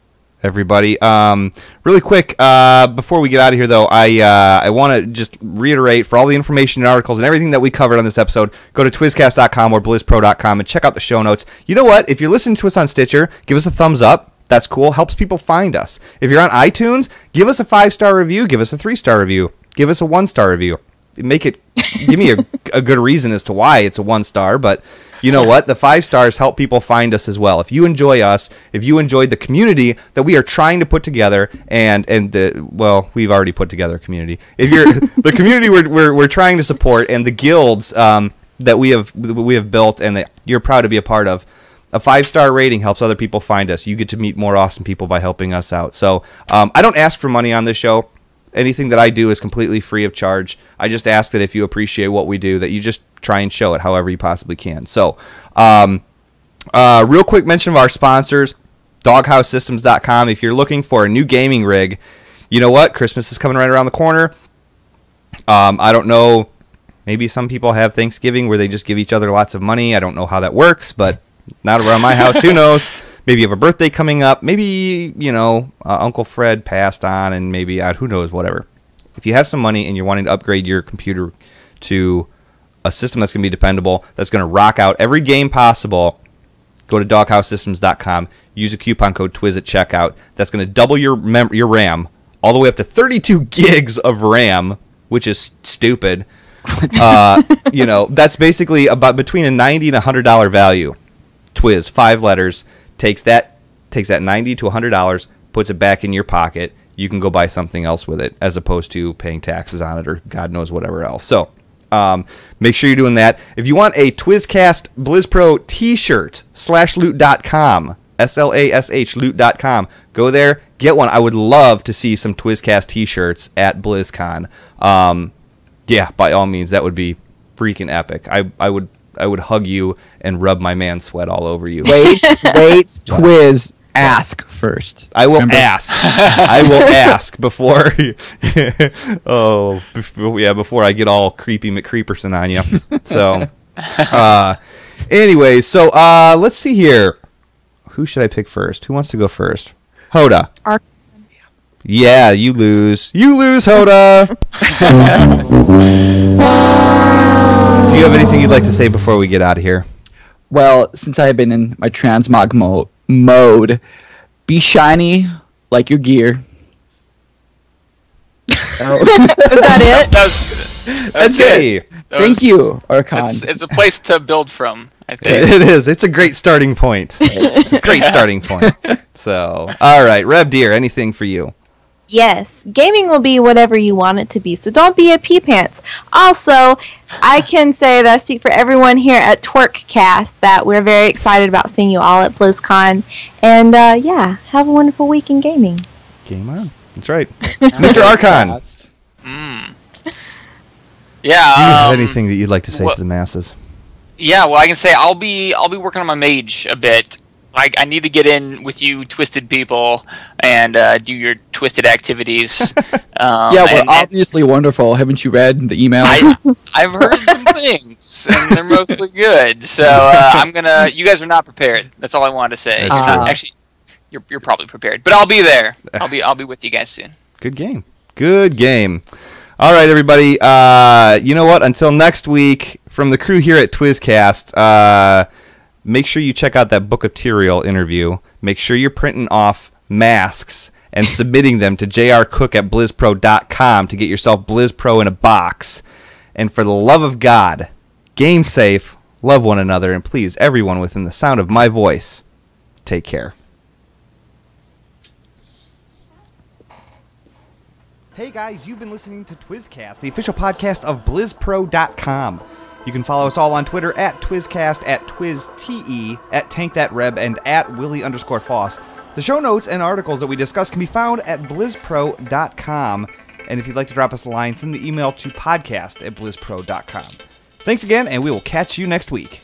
Everybody, really quick, before we get out of here, though, I want to just reiterate, for all the information and articles and everything that we covered on this episode, go to twizcast.com or blizzpro.com and check out the show notes. You know what? If you're listening to us on Stitcher, give us a thumbs up. That's cool. Helps people find us. If you're on iTunes, give us a 5-star review. Give us a 3-star review. Give us a 1-star review. Give me a good reason as to why it's a 1-star, but you know what? The 5 stars help people find us as well. If you enjoy us, if you enjoyed the community that we are trying to put together, well, we've already put together a community. If you're the community we're trying to support, and the guilds that we have built and that you're proud to be a part of, a 5-star rating helps other people find us. You get to meet more awesome people by helping us out. So I don't ask for money on this show. Anything that I do is completely free of charge. I just ask that if you appreciate what we do, that you just try and show it however you possibly can. So, real quick mention of our sponsors, doghousesystems.com. If you're looking for a new gaming rig, you know what? Christmas is coming right around the corner. I don't know. Maybe some people have Thanksgiving where they just give each other lots of money. I don't know how that works, but not around my house. Who knows? Maybe you have a birthday coming up. Maybe, Uncle Fred passed on, and maybe, who knows, whatever. If you have some money and you're wanting to upgrade your computer to a system that's going to be dependable, that's going to rock out every game possible, go to doghousesystems.com. Use a coupon code TWIZ at checkout. That's going to double your RAM all the way up to 32 gigs of RAM, which is stupid. That's basically about between a $90 and $100 value. TWIZ, 5 letters. Takes that $90 to $100, puts it back in your pocket. You can go buy something else with it, as opposed to paying taxes on it or God knows whatever else. So make sure you're doing that. If you want a Twizcast BlizzPro t-shirt, /loot.com, SLASH loot.com, go there, get one. I would love to see some Twizcast t-shirts at BlizzCon. Yeah, by all means, that would be freaking epic. I would hug you and rub my man sweat all over you. Wait, Twiz, ask first. I will ask. I will ask before. Before I get all creepy McCreeperson on you. So, anyways, so let's see here. Who should I pick first? Who wants to go first? Hoda. Yeah, you lose. You lose, Hoda. Do you have anything you'd like to say before we get out of here? Well, since I've been in my transmog mode, be shiny like your gear. Is that it? That was That's it. Thank you, Archon. It's a place to build from, I think. It is. It's a great starting point. It's a great starting point. So, all right, Reb Deer, anything for you? Yes, gaming will be whatever you want it to be, so don't be a pee pants. Also, I can say that I speak for everyone here at TwerkCast that we're very excited about seeing you all at BlizzCon. And yeah, have a wonderful week in gaming. Game on. That's right. Mr. Archon. Yeah. Do you have anything that you'd like to say to the masses? Yeah, well, I can say I'll be working on my mage a bit. I need to get in with you twisted people and do your twisted activities. Yeah, we're obviously wonderful. Haven't you read the email? I've heard some things, and they're mostly good. So I'm gonna. You guys are not prepared. That's all I wanted to say. Actually, you're probably prepared. But I'll be there. I'll be with you guys soon. Good game. Good game. All right, everybody. You know what? Until next week, from the crew here at TwizCast, make sure you check out that Book of Tyrael interview. Make sure you're printing off masks and submitting them to jrcook@blizzpro.com to get yourself BlizzPro in a box. And for the love of God, game safe, love one another, and please, everyone within the sound of my voice, take care. Hey guys, you've been listening to TwizCast, the official podcast of BlizzPro.com. You can follow us all on Twitter at TwizCast, at TwizTE, at TankThatReb, and at Willie_Foss. The show notes and articles that we discuss can be found at BlizzPro.com. And if you'd like to drop us a line, send the email to podcast@BlizzPro.com. Thanks again, and we will catch you next week.